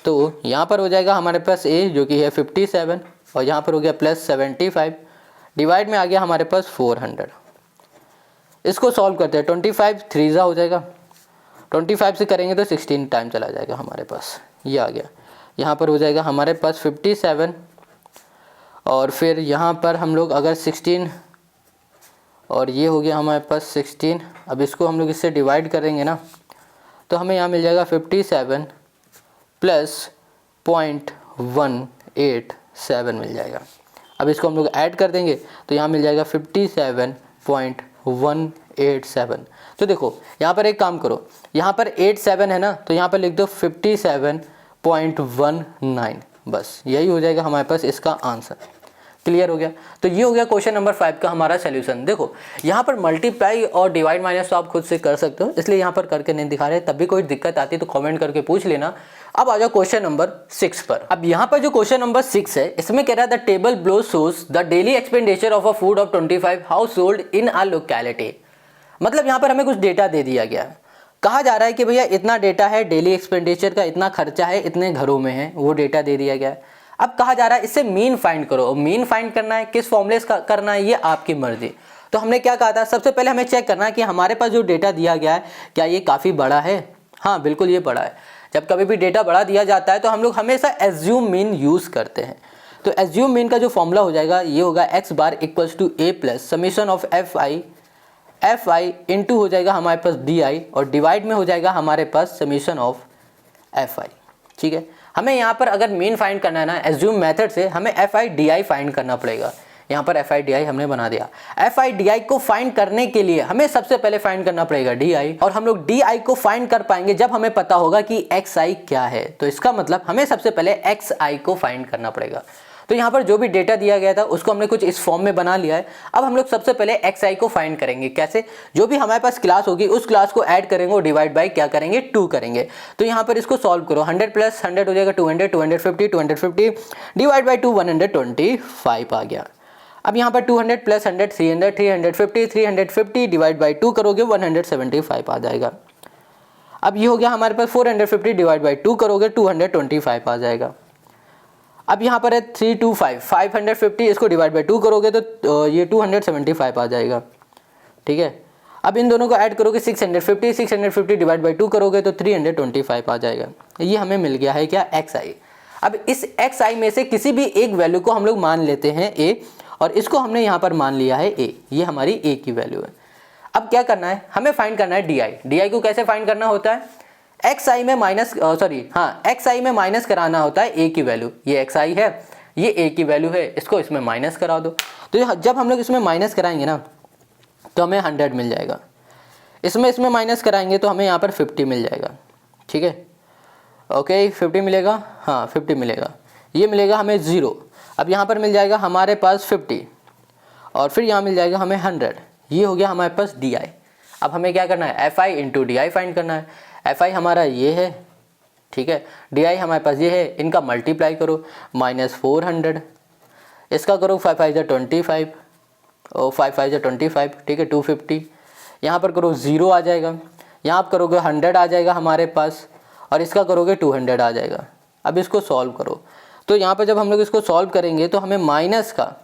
तो यहाँ पर हो जाएगा हमारे पास a जो कि है 57, और यहाँ पर हो गया प्लस 75, डिवाइड में आ गया हमारे पास 400। इसको सॉल्व करते हैं, 25 3 हो जाएगा, 25 से करेंगे तो 16 टाइम चला जाएगा हमारे पास, ये आ गया। यहाँ पर हो जाएगा हमारे पास 57, और फिर यहाँ पर हम लोग अगर 16, और ये हो गया हमारे पास 16। अब इसको हम लोग इससे डिवाइड करेंगे ना, तो हमें यहाँ मिल जाएगा 57 प्लस 0.187 मिल जाएगा। अब इसको हम लोग ऐड कर देंगे तो यहाँ मिल जाएगा 57.187। तो देखो यहाँ पर एक काम करो, यहाँ पर 87 है ना, तो यहाँ पर लिख दो 57.19, बस यही हो जाएगा हमारे पास इसका आंसर। क्लियर हो गया। तो ये हो गया क्वेश्चन नंबर 5 का हमारा सोल्यूशन। देखो यहाँ पर मल्टीप्लाई और डिवाइड माइनस तो आप खुद से कर सकते हो, इसलिए यहाँ पर करके नहीं दिखा रहे। तब भी कोई दिक्कत आती है तो कमेंट करके पूछ लेना। अब आ जाओ क्वेश्चन नंबर 6 पर। अब यहाँ पर जो क्वेश्चन नंबर 6 है, इसमें कह रहा है the table below shows the daily expenditure of a food of 25 house hold in a locality. मतलब यहाँ पर हमें कुछ डेटा दे दिया गया है, कहा जा रहा है कि भैया इतना डेटा है डेली एक्सपेंडिचर का, इतना खर्चा है, इतने घरों में है, वो डेटा दे दिया गया है। अब कहा जा रहा है इससे मीन फाइंड करो। मीन फाइंड करना है, किस फॉर्मूले से करना है, ये आपकी मर्जी। तो हमने क्या कहा था, सबसे पहले हमें चेक करना है कि हमारे पास जो डेटा दिया गया है क्या ये काफ़ी बड़ा है। हाँ बिल्कुल ये बड़ा है। जब कभी भी डेटा बड़ा दिया जाता है तो हम लोग हमेशा एज्यूम मीन यूज़ करते हैं। तो एज्यूम मीन का जो फॉर्मूला हो जाएगा ये होगा x bar equals to a plus summation of fi into हो जाएगा हमारे पास di, और डिवाइड में हो जाएगा हमारे पास समीशन ऑफ fi। ठीक है, हमें यहाँ पर अगर मीन फाइंड करना है ना, एज्यूम मेथड से हमें fi di फाइंड करना पड़ेगा। यहाँ पर fi di हमने बना दिया। fi di को फाइंड करने के लिए हमें सबसे पहले फाइंड करना पड़ेगा di, और हम लोग di को फाइंड कर पाएंगे जब हमें पता होगा कि xi क्या है। तो इसका मतलब हमें सबसे पहले xi को फाइंड करना पड़ेगा। तो यहाँ पर जो भी डेटा दिया गया था उसको हमने कुछ इस फॉर्म में बना लिया है। अब हम लोग सबसे पहले xi को फाइंड करेंगे। कैसे? जो भी हमारे पास क्लास होगी उस क्लास को ऐड करेंगे और डिवाइड बाय क्या करेंगे, 2 करेंगे। तो यहाँ पर इसको सॉल्व करो, 100 प्लस 100 हो जाएगा 200, 250, 250 डिवाइड बाई 2 125 आ गया। अब यहाँ पर 200 प्लस 100 300, 350, 350 डिवाइड बाई 2 करोगे 175 आ जाएगा। अब ये हो गया हमारे पास 450 डिवाइड बाई 2 करोगे 225 आ जाएगा। अब यहाँ पर है 325, 550 इसको डिवाइड बाई 2 करोगे तो ये 275 आ जाएगा। ठीक है, अब इन दोनों को ऐड करोगे 650, 650 डिवाइड बाई 2 करोगे तो 325 आ जाएगा। ये हमें मिल गया है क्या, xi। अब इस xi में से किसी भी एक वैल्यू को हम लोग मान लेते हैं a, और इसको हमने यहाँ पर मान लिया है a, ये हमारी a की वैल्यू है। अब क्या करना है, हमें फाइंड करना है di को कैसे फाइंड करना होता है, xi में माइनस xi में माइनस कराना होता है a की वैल्यू। ये xi है, ये a की वैल्यू है, इसको इसमें माइनस करा दो। तो जब हम लोग इसमें माइनस कराएंगे ना तो हमें 100 मिल जाएगा। इसमें माइनस कराएंगे तो हमें यहाँ पर 50 मिल जाएगा। ठीक है, ओके 50 मिलेगा, हाँ 50 मिलेगा। ये मिलेगा हमें 0। अब यहाँ पर मिल जाएगा हमारे पास 50 और फिर यहाँ मिल जाएगा हमें 100। ये हो गया हमारे पास डी आई। अब हमें क्या करना है, F I into D I find करना है। एफ आई हमारा ये है, ठीक है, डी आई हमारे पास ये है, इनका मल्टीप्लाई करो -400, इसका करो 5 5 जा 25 और 5 5 जा 25, ठीक है 250। यहाँ पर करो 0 आ जाएगा, यहाँ पर करोगे 100 आ जाएगा हमारे पास और इसका करोगे 200 आ जाएगा। अब इसको सॉल्व करो, तो यहाँ पर जब हम लोग इसको सॉल्व करेंगे तो हमें माइनस का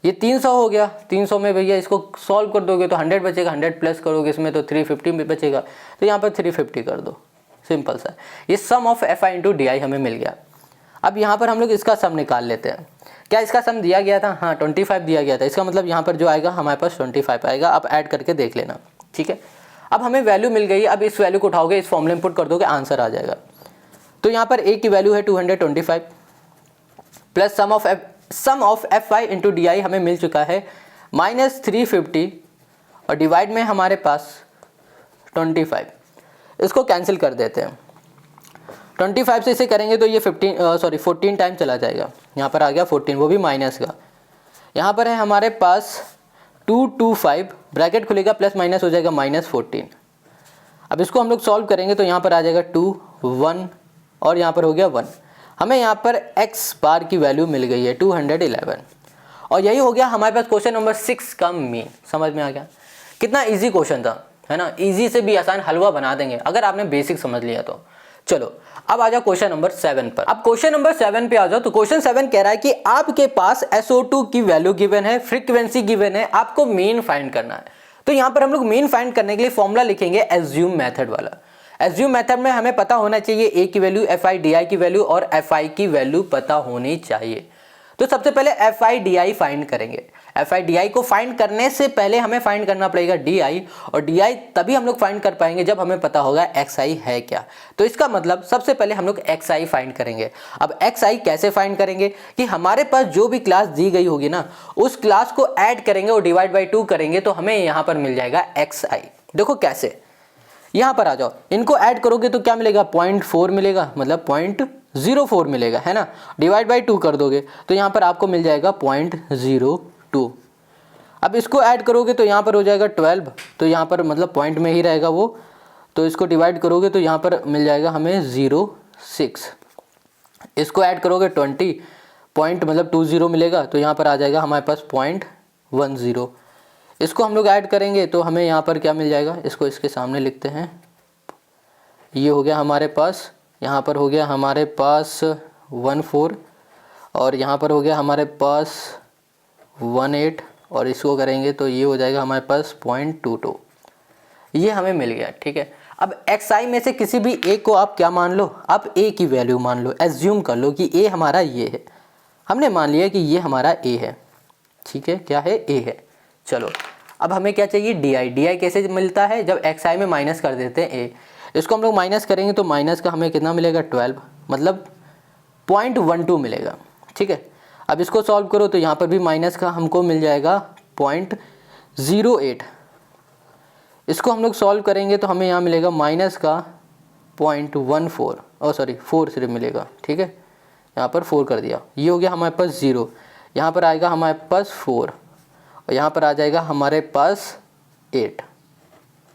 ये 300 हो गया, 300 में भैया इसको सॉल्व कर दोगे तो 100 बचेगा, 100 प्लस करोगे इसमें तो 350 बचेगा, तो यहाँ पर 350 कर दो, सिंपल सा। ये sum of F I into D I हमें मिल गया। अब यहाँ पर हम लोग इसका सम निकाल लेते हैं। क्या इसका सम दिया गया था? हाँ 25 दिया गया था, इसका मतलब यहाँ पर जो आएगा हमारे पास 25 आएगा। आप ऐड करके देख लेना, ठीक है। अब हमें वैल्यू मिल गई, अब इस वैल्यू को उठाओगे, इस फॉर्मूले में पुट कर दोगे, आंसर आ जाएगा। तो यहाँ पर ए की वैल्यू है 225 plus sum of F I into D I हमें मिल चुका है -350 और डिवाइड में हमारे पास 25। इसको कैंसिल कर देते हैं, 25 से इसे करेंगे तो ये 14 टाइम चला जाएगा। यहाँ पर आ गया 14, वो भी माइनस का। यहाँ पर है हमारे पास 225, ब्रैकेट खुलेगा, प्लस माइनस हो जाएगा -14। अब इसको हम लोग सॉल्व करेंगे तो यहाँ पर आ जाएगा 2 1 और यहाँ पर हो गया 1। हमें यहाँ पर x बार की वैल्यू मिल गई है 211 और यही हो गया हमारे पास क्वेश्चन नंबर 6 का मीन। समझ में आ गया? कितना इजी क्वेश्चन था, है ना। इजी से भी आसान हलवा बना देंगे अगर आपने बेसिक समझ लिया तो। चलो अब आ जाओ क्वेश्चन नंबर 7 पर। अब क्वेश्चन नंबर 7 पे आ जाओ। तो क्वेश्चन 7 कह रहा है कि आपके पास SO2 की वैल्यू गिवन है, फ्रीक्वेंसी गिवन है, आपको मीन फाइंड करना है। तो यहाँ पर हम लोग मीन फाइंड करने के लिए फॉर्मूला लिखेंगे एज्यूम मेथड वाला। एज्यूम मेथड में हमें पता होना चाहिए ए की वैल्यू, एफ आई डी आई की वैल्यू और एफ आई की वैल्यू पता होनी चाहिए। तो सबसे पहले F I D I find करेंगे। एफ आई डी आई को फाइंड करने से पहले हमें फाइंड करना पड़ेगा डी आई, और डी आई तभी हम लोग फाइंड कर पाएंगे जब हमें पता होगा एक्स आई है क्या। तो इसका मतलब सबसे पहले हम लोग एक्स आई फाइंड करेंगे। अब एक्स आई कैसे फाइंड करेंगे कि हमारे पास जो भी क्लास दी गई होगी ना, उस क्लास को ऐड करेंगे और डिवाइड बाई 2 करेंगे तो हमें यहाँ पर मिल जाएगा एक्स आई। देखो कैसे, यहाँ पर आ जाओ, इनको ऐड करोगे तो क्या मिलेगा 0.4 मिलेगा, मतलब 0.04 मिलेगा, है ना। डिवाइड बाई 2 कर दोगे तो यहाँ पर आपको मिल जाएगा 0.02। अब इसको ऐड करोगे तो यहाँ पर हो जाएगा 12, तो यहाँ पर मतलब पॉइंट में ही रहेगा वो, तो इसको डिवाइड करोगे तो यहाँ पर मिल जाएगा हमें 0.6। इसको ऐड करोगे 20 पॉइंट मतलब 20 मिलेगा, तो यहाँ पर आ जाएगा हमारे पास 0.10। इसको हम लोग ऐड करेंगे तो हमें यहाँ पर क्या मिल जाएगा, इसको इसके सामने लिखते हैं। ये हो गया हमारे पास, यहाँ पर हो गया हमारे पास 14 और यहाँ पर हो गया हमारे पास 18 और इसको करेंगे तो ये हो जाएगा हमारे पास 0.22। ये हमें मिल गया, ठीक है। अब एक्स आई में से किसी भी ए को आप क्या मान लो, आप ए की वैल्यू मान लो, एज्यूम कर लो कि ए हमारा ये है। हमने मान लिया कि ये हमारा ए है, ठीक है, क्या है, ए है। चलो अब हमें क्या चाहिए, डी आई। डी आई कैसे मिलता है, जब एक्स आई में माइनस कर देते हैं ए। इसको हम लोग माइनस करेंगे तो माइनस का हमें कितना मिलेगा 12, मतलब 0.12 मिलेगा, ठीक है। अब इसको सॉल्व करो तो यहाँ पर भी माइनस का हमको मिल जाएगा 0.08। इसको हम लोग सॉल्व करेंगे तो हमें यहाँ मिलेगा माइनस का 0.14 और सॉरी 4 सिर्फ मिलेगा, ठीक है। यहाँ पर 4 कर दिया, ये हो गया हमारे पास 0। यहाँ पर आएगा हमारे पास 4 और यहाँ पर आ जाएगा हमारे पास 8।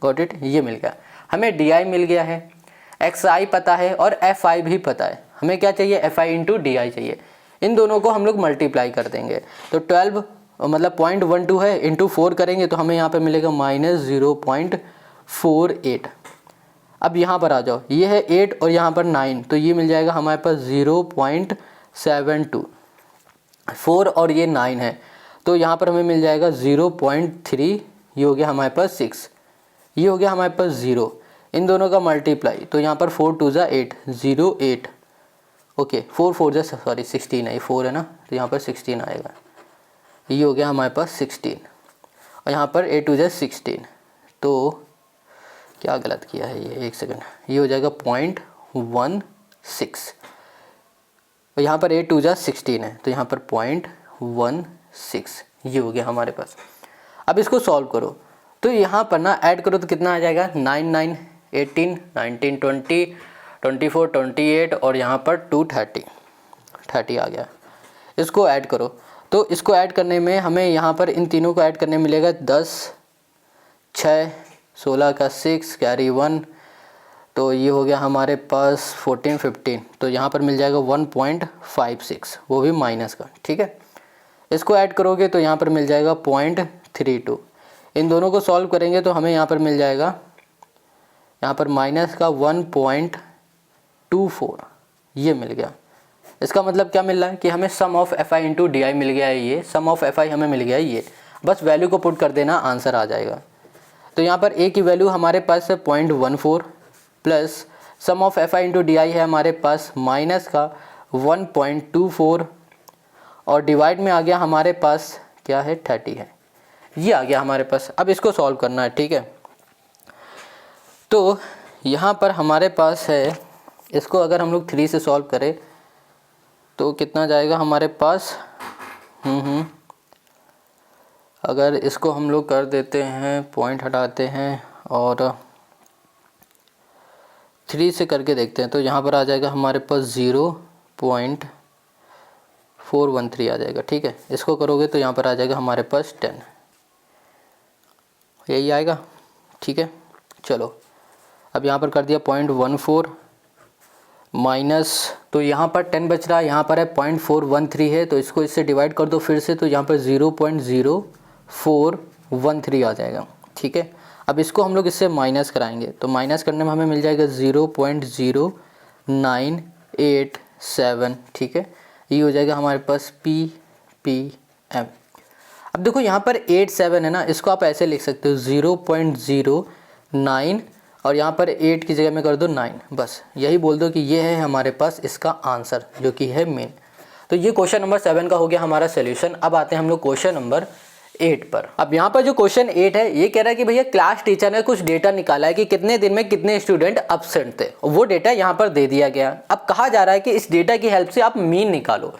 गॉट इट, ये मिल गया हमें। डी आई मिल गया है, एक्स आई पता है और एफ आई भी पता है। हमें क्या चाहिए, F I into D I चाहिए। इन दोनों को हम लोग मल्टीप्लाई कर देंगे तो 12 मतलब 0.12 है, इंटू 4 करेंगे तो हमें यहाँ पर मिलेगा -0.48। अब यहाँ पर आ जाओ, ये है 8 और यहाँ पर 9, तो ये मिल जाएगा हमारे पास 0.72। 4 और ये 9 है तो यहाँ पर हमें मिल जाएगा 0.3। ये हो गया हमारे पास 6, ये हो गया हमारे पास 0। इन दोनों का मल्टीप्लाई तो यहाँ पर 4 2 ज़ा 8, 08। ओके 4 4 ज़ा सॉरी 16 है, ये 4 है ना, तो यहाँ पर 16 आएगा। ये हो गया हमारे पास 16 और यहाँ पर 8 2 ज़ा 16। तो क्या गलत किया है ये, एक सेकंड, ये हो जाएगा 0.16 और यहाँ पर 8 2 ज़ा 16 है तो यहाँ पर 0.16। ये हो गया हमारे पास। अब इसको सॉल्व करो तो यहाँ पर ना ऐड करो तो कितना आ जाएगा, 9 9 18 19 20 24 28 और यहाँ पर 230। 30 आ गया। इसको ऐड करो, तो इसको ऐड करने में हमें यहाँ पर इन तीनों को ऐड करने मिलेगा 10, 6, 16 का 6 कैरी 1, तो ये हो गया हमारे पास 14, 15, तो यहाँ पर मिल जाएगा 1.56, वो भी माइनस का। ठीक है, इसको ऐड करोगे तो यहाँ पर मिल जाएगा 0.32। इन दोनों को सॉल्व करेंगे तो हमें यहाँ पर मिल जाएगा, यहाँ पर माइनस का 1.24, ये मिल गया। इसका मतलब क्या मिल रहा है कि हमें sum of F I into D I मिल गया है, ये सम ऑफ एफ आई हमें मिल गया है ये। बस वैल्यू को पुट कर देना, आंसर आ जाएगा। तो यहाँ पर ए की वैल्यू हमारे पास है 0.14 plus sum of F I into D i है हमारे पास माइनस का 1.24 और डिवाइड में आ गया हमारे पास क्या है 30 है, ये आ गया हमारे पास। अब इसको सॉल्व करना है। ठीक है, तो यहाँ पर हमारे पास है, इसको अगर हम लोग 3 से सॉल्व करें तो कितना जाएगा हमारे पास, अगर इसको हम लोग कर देते हैं, पॉइंट हटाते हैं और 3 से करके देखते हैं, तो यहाँ पर आ जाएगा हमारे पास 0.413 आ जाएगा। ठीक है, इसको करोगे तो यहाँ पर आ जाएगा हमारे पास 10, यही आएगा। ठीक है, चलो अब यहाँ पर कर दिया 0.14 माइनस, तो यहाँ पर 10 बच रहा है, यहाँ पर है 0.413 है, तो इसको इससे डिवाइड कर दो फिर से, तो यहाँ पर 0.0413 आ जाएगा। ठीक है, अब इसको हम लोग इससे माइनस कराएंगे, तो माइनस करने में हमें मिल जाएगा 0.0987। ठीक है, ये हो जाएगा हमारे पास ppm। अब देखो यहाँ पर 87 है ना, इसको आप ऐसे लिख सकते हो 0.09 और यहाँ पर 8 की जगह में कर दो 9, बस यही बोल दो कि ये है हमारे पास इसका आंसर जो कि है मेन। तो ये क्वेश्चन नंबर 7 का हो गया हमारा सोल्यूशन। अब आते हैं हम लोग क्वेश्चन नंबर 8 पर। अब यहाँ पर जो क्वेश्चन 8 है ये कह रहा है कि भैया क्लास टीचर ने कुछ डेटा निकाला है कि कितने दिन में कितने स्टूडेंट एब्सेंट थे, वो डेटा यहाँ पर दे दिया गया। अब कहा जा रहा है कि इस डेटा की हेल्प से आप मीन निकालो।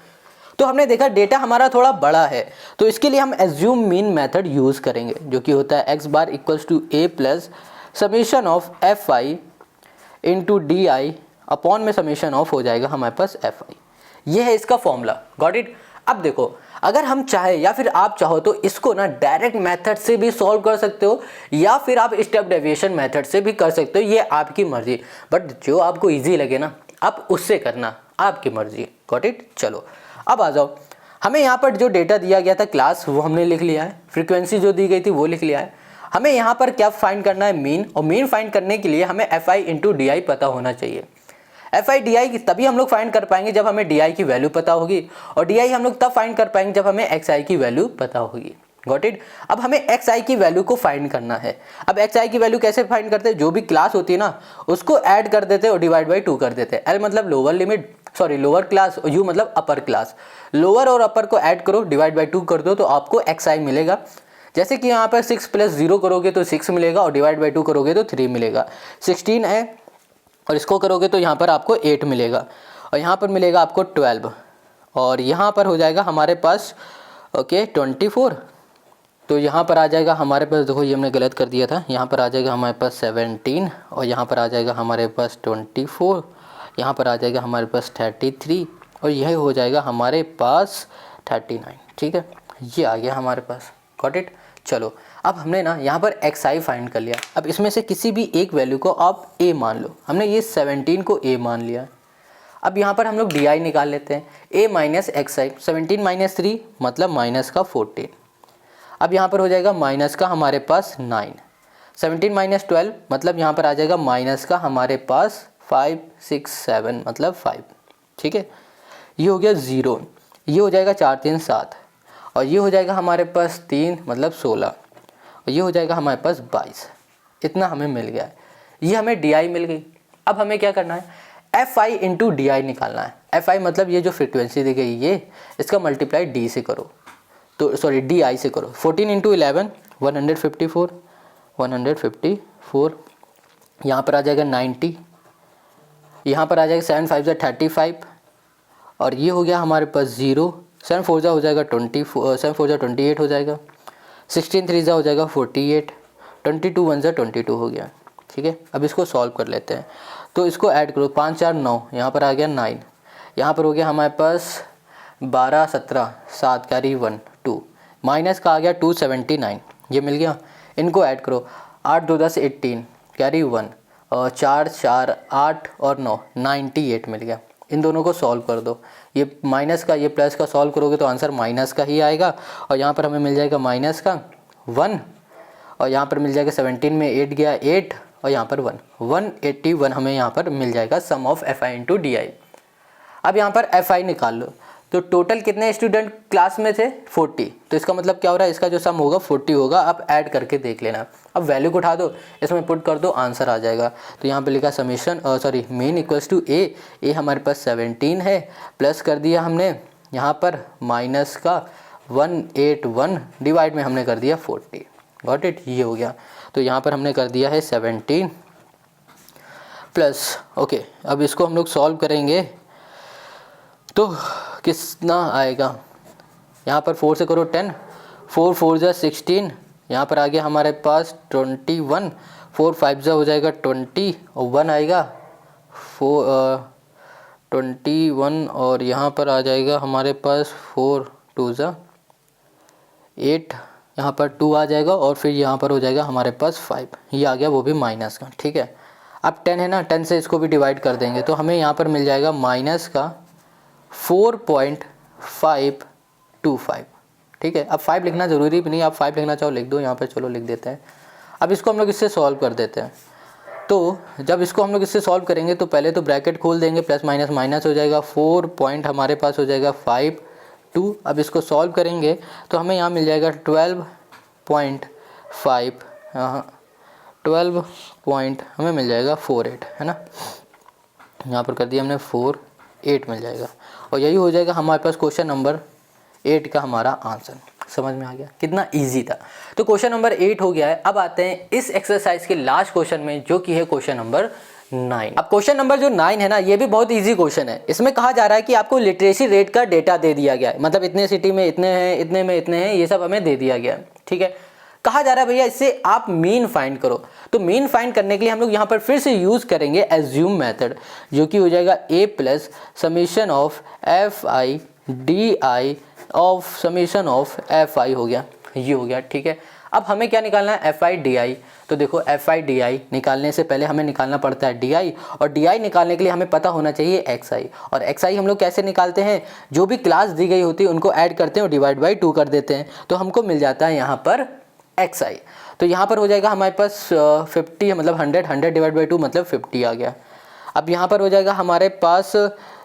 तो हमने देखा डेटा हमारा थोड़ा बड़ा है, तो इसके लिए हम एज्यूम मीन मेथड यूज़ करेंगे, जो कि होता है x bar equals to a plus summation of F I into D i upon में समीशन ऑफ हो जाएगा हमारे पास एफ आई। ये है इसका फॉर्मूला, गॉट इट। अब देखो अगर हम चाहे या फिर आप चाहो तो इसको ना डायरेक्ट मेथड से भी सॉल्व कर सकते हो या फिर आप स्टेप डेविएशन मेथड से भी कर सकते हो, ये आपकी मर्जी। बट जो आपको ईजी लगे ना आप उससे करना, आपकी मर्जी, गॉट इट। चलो अब आ जाओ, हमें यहाँ पर जो डेटा दिया गया था क्लास वो हमने लिख लिया है, फ्रीक्वेंसी जो दी गई थी वो लिख लिया है। हमें यहाँ पर क्या फाइंड करना है, मीन। और मीन फाइंड करने के लिए हमें F I into D I पता होना चाहिए। एफ आई डी आई तभी हम लोग फाइंड कर पाएंगे जब हमें डी आई की वैल्यू पता होगी, और डी आई हम लोग तब फाइंड कर पाएंगे जब हमें एक्स आई की वैल्यू पता होगी, गॉट इट। अब हमें एक्स आई की वैल्यू को फाइंड करना है। अब एक्स आई की वैल्यू कैसे फाइंड करते हैं, जो भी क्लास होती है ना उसको ऐड कर देते हैं और डिवाइड बाई 2 कर देते हैं। एल मतलब lower limit, sorry lower class, और यू मतलब अपर क्लास। लोअर और अपर को ऐड करो, डिवाइड बाई 2 कर दो तो आपको एक्स आई मिलेगा। जैसे कि यहाँ पर 6 + 0 करोगे तो 6 मिलेगा और डिवाइड बाई 2 करोगे तो 3 मिलेगा। 16 है और इसको करोगे तो यहाँ पर आपको 8 मिलेगा और यहाँ पर मिलेगा आपको 12 और यहाँ पर हो जाएगा हमारे पास ओके 24। तो यहाँ पर आ जाएगा हमारे पास, देखो ये हमने गलत कर दिया था, यहाँ पर आ जाएगा हमारे पास 17 और यहाँ पर आ जाएगा हमारे पास 24, यहाँ पर आ जाएगा हमारे पास 33 और यह हो जाएगा हमारे पास 39। ठीक है, ये आ गया हमारे पास, गॉट इट। चलो अब हमने ना यहाँ पर एक्स आई फाइंड कर लिया। अब इसमें से किसी भी एक वैल्यू को आप ए मान लो, हमने ये 17 को ए मान लिया। अब यहाँ पर हम लोग डी आई निकाल लेते हैं, ए माइनस एक्स आई, 17 माइनस 3 मतलब माइनस का 14। अब यहाँ पर हो जाएगा माइनस का हमारे पास 9, 17 माइनस 12 मतलब यहाँ पर आ जाएगा माइनस का हमारे पास 5, 6, 7 मतलब 5। ठीक है, ये हो गया 0, ये हो जाएगा 4, 3, 7 और ये हो जाएगा हमारे पास 3 मतलब 16 और ये हो जाएगा हमारे पास 22। इतना हमें मिल गया है, ये हमें डी आई मिल गई। अब हमें क्या करना है, F I into D I निकालना है। एफ आई मतलब ये जो फ्रिक्वेंसी दी गई ये, इसका मल्टीप्लाई डी से करो, तो सॉरी डी आई से करो। 14 इंटू 11 154, 154 यहाँ पर आ जाएगा 90, यहाँ पर आ जाएगा 7 5 35 और ये हो गया हमारे पास 0, 7 4 हो जाएगा 24, 7 4 28 हो जाएगा, 16 3 हो जाएगा 48, 22 1 22 हो गया। ठीक है, अब इसको सॉल्व कर लेते हैं। तो इसको ऐड करो, 5 4 9, यहाँ पर आ गया 9, यहाँ पर हो गया हमारे पास 12 17 7 कैरी 1 2, माइनस का आ गया 279, ये मिल गया। इनको ऐड करो, 8 2 10 18 कैरी 1 और 4 4 8 और 9 98 मिल गया। इन दोनों को सॉल्व कर दो, ये माइनस का ये प्लस का सॉल्व करोगे तो आंसर माइनस का ही आएगा। और यहाँ पर हमें मिल जाएगा माइनस का 1 और यहाँ पर मिल जाएगा 17 में 8 गया 8 और यहाँ पर 1 181 हमें यहाँ पर मिल जाएगा sum of F I into D I. अब यहाँ पर एफ आई निकाल लो, तो टोटल कितने स्टूडेंट क्लास में थे 40, तो इसका मतलब क्या हो रहा है, इसका जो सम होगा 40 होगा। अब ऐड करके देख लेना, अब वैल्यू को उठा दो, इसमें पुट कर दो, आंसर आ जाएगा। तो यहाँ पे लिखा समीशन मीन इक्वल्स टू ए हमारे पास 17 है, प्लस कर दिया हमने यहाँ पर माइनस का 181 डिवाइड में हमने कर दिया 40, गॉट इट, ये हो गया। तो यहाँ पर हमने कर दिया है 17 प्लस, ओके। अब इसको हम लोग सॉल्व करेंगे तो कितना आएगा, यहाँ पर 4 से करो 10, 4 4 जा 16, यहाँ पर आ गया हमारे पास 21, 4 5 जा हो जाएगा 20 और 1 आएगा 21 और यहाँ पर आ जाएगा हमारे पास 4 2 जा 8, यहाँ पर 2 आ जाएगा और फिर यहाँ पर हो जाएगा हमारे पास 5, ये आ गया वो भी माइनस का, ठीक है। अब 10 है ना, 10 से इसको भी डिवाइड कर देंगे तो हमें यहाँ पर मिल जाएगा माइनस का 4.525, ठीक है। अब 5 लिखना ज़रूरी भी नहीं, आप 5 लिखना चाहो लिख दो यहाँ पर, चलो लिख देते हैं। अब इसको हम लोग इससे सॉल्व कर देते हैं। तो जब इसको हम लोग इससे सॉल्व करेंगे तो पहले तो ब्रैकेट खोल देंगे, प्लस माइनस माइनस हो जाएगा, 4 पॉइंट हमारे पास हो जाएगा 5 2। अब इसको सॉल्व करेंगे तो हमें यहाँ मिल जाएगा 12 पॉइंट हमें मिल जाएगा 48, है ना। यहाँ पर कर दिया हमने 48 मिल जाएगा और यही हो जाएगा हमारे पास क्वेश्चन नंबर 8 का हमारा आंसर। समझ में आ गया कितना इजी था। तो क्वेश्चन नंबर 8 हो गया है। अब आते हैं इस एक्सरसाइज के लास्ट क्वेश्चन में, जो कि है क्वेश्चन नंबर 9। अब क्वेश्चन नंबर जो 9 है ना, ये भी बहुत इजी क्वेश्चन है। इसमें कहा जा रहा है कि आपको लिटरेसी रेट का डेटा दे दिया गया है, मतलब इतने सिटी में इतने हैं, इतने में इतने हैं, ये सब हमें दे दिया गया है, ठीक है। कहा जा रहा है भैया इससे आप मीन फाइंड करो। तो मीन फाइंड करने के लिए हम लोग यहाँ पर फिर से यूज करेंगे एज्यूम मेथड, जो कि हो जाएगा a plus summation of F I D I of summation of F I, हो गया, ये हो गया, ठीक है। अब हमें क्या निकालना है, एफ आई डी आई। तो देखो एफ आई डी आई निकालने से पहले हमें निकालना पड़ता है डी आई, और डी आई निकालने के लिए हमें पता होना चाहिए एक्स आई। और एक्स आई हम लोग कैसे निकालते हैं, जो भी क्लास दी गई होती है उनको ऐड करते हैं और डिवाइड बाई 2 कर देते हैं, तो हमको मिल जाता है यहाँ पर एक्स आई। तो यहाँ पर हो जाएगा हमारे पास 50, मतलब 100 डिवाइड बाई 2 मतलब 50 आ गया। अब यहाँ पर हो जाएगा हमारे पास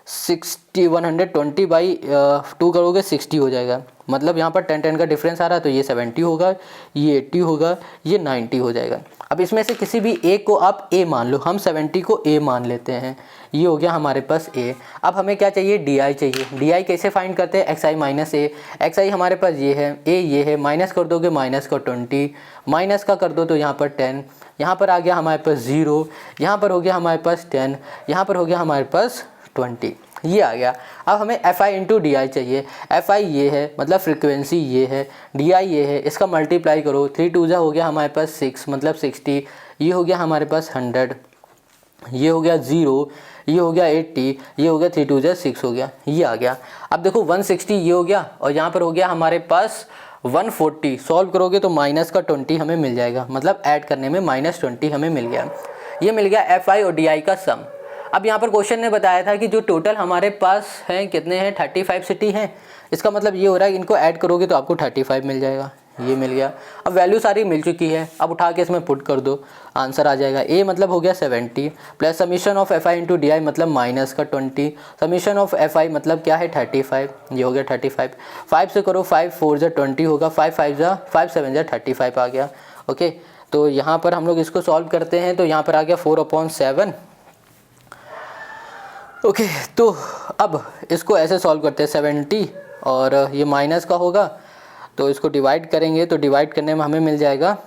60, 120 बाई 2 करोगे 60 हो जाएगा, मतलब यहाँ पर 10 का डिफरेंस आ रहा है, तो ये 70 होगा, ये 80 होगा, ये 90 हो जाएगा। अब इसमें से किसी भी एक को आप a मान लो, हम 70 को a मान लेते हैं, ये हो गया हमारे पास a। अब हमें क्या चाहिए, डी आई चाहिए। डी आई कैसे फाइंड करते हैं, x I minus A. X आई हमारे पास ये है, a ये है, माइनस कर दोगे माइनस का 20, माइनस का कर दो तो यहाँ पर 10, यहाँ पर आ गया हमारे पास 0, यहाँ पर हो गया हमारे पास 10, यहाँ पर हो गया हमारे पास 20, ये आ गया। अब हमें F I into D I चाहिए। एफ आई ये है, मतलब फ्रिक्वेंसी ये है, डी आई ये है, इसका मल्टीप्लाई करो, 3 2 जा हो गया हमारे पास 6, मतलब 60, ये हो गया हमारे पास 100, ये हो गया 0, ये हो गया 80, ये हो गया 3 2 जा 6 हो गया, ये आ गया। अब देखो 160 ये हो गया, और यहाँ पर हो गया हमारे पास 140। सॉल्व करोगे तो माइनस का 20 हमें मिल जाएगा, मतलब ऐड करने में माइनस 20 हमें मिल गया। ये मिल गया एफ आई और डी आई का सम। अब यहाँ पर क्वेश्चन ने बताया था कि जो टोटल हमारे पास हैं कितने हैं, 35 सिटी हैं। इसका मतलब ये हो रहा है कि इनको ऐड करोगे तो आपको 35 मिल जाएगा, ये मिल गया। अब वैल्यू सारी मिल चुकी है, अब उठा के इसमें पुट कर दो, आंसर आ जाएगा। ए मतलब हो गया 70 plus summation of F I into D I मतलब माइनस का 20, समीशन ऑफ एफ आई मतलब क्या है 35, ये हो गया 35। 5 से करो, 5 4 जा 20 होगा, 5 5 जा 5 7 जा 35 आ गया, ओके। तो यहाँ पर हम लोग इसको सॉल्व करते हैं, तो यहाँ पर आ गया 4/7, ओके। तो अब इसको ऐसे सॉल्व करते हैं, 70 और ये माइनस का होगा, तो इसको डिवाइड करेंगे, तो डिवाइड करने में हमें मिल जाएगा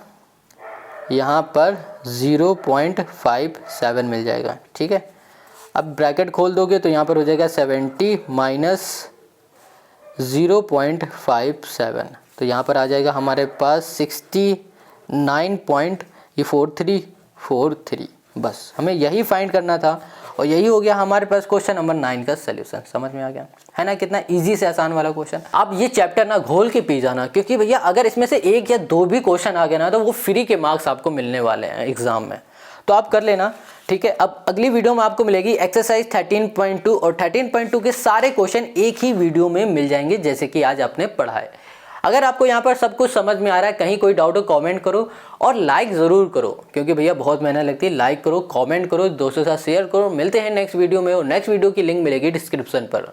यहाँ पर 0.57 मिल जाएगा, ठीक है। अब ब्रैकेट खोल दोगे तो यहाँ पर हो जाएगा 70 माइनस 0.57, तो यहाँ पर आ जाएगा हमारे पास 69.4343। बस हमें यही फाइंड करना था और यही हो गया हमारे पास क्वेश्चन नंबर 9 का सोल्यूशन। समझ में आ गया है ना, कितना इजी से आसान वाला क्वेश्चन। अब ये चैप्टर ना घोल के पी जाना, क्योंकि भैया अगर इसमें से 1 या 2 भी क्वेश्चन आ गए ना तो वो फ्री के मार्क्स आपको मिलने वाले हैं एग्जाम में, तो आप कर लेना, ठीक है। अब अगली वीडियो में आपको मिलेगी एक्सरसाइज 13.2 और 13.2 के सारे क्वेश्चन एक ही वीडियो में मिल जाएंगे जैसे कि आज आपने पढ़ा है। अगर आपको यहाँ पर सब कुछ समझ में आ रहा है, कहीं कोई डाउट हो कमेंट करो और लाइक ज़रूर करो, क्योंकि भैया बहुत मेहनत लगती है। लाइक करो, कमेंट करो, दोस्तों के साथ शेयर करो। मिलते हैं नेक्स्ट वीडियो में, और नेक्स्ट वीडियो की लिंक मिलेगी डिस्क्रिप्शन पर।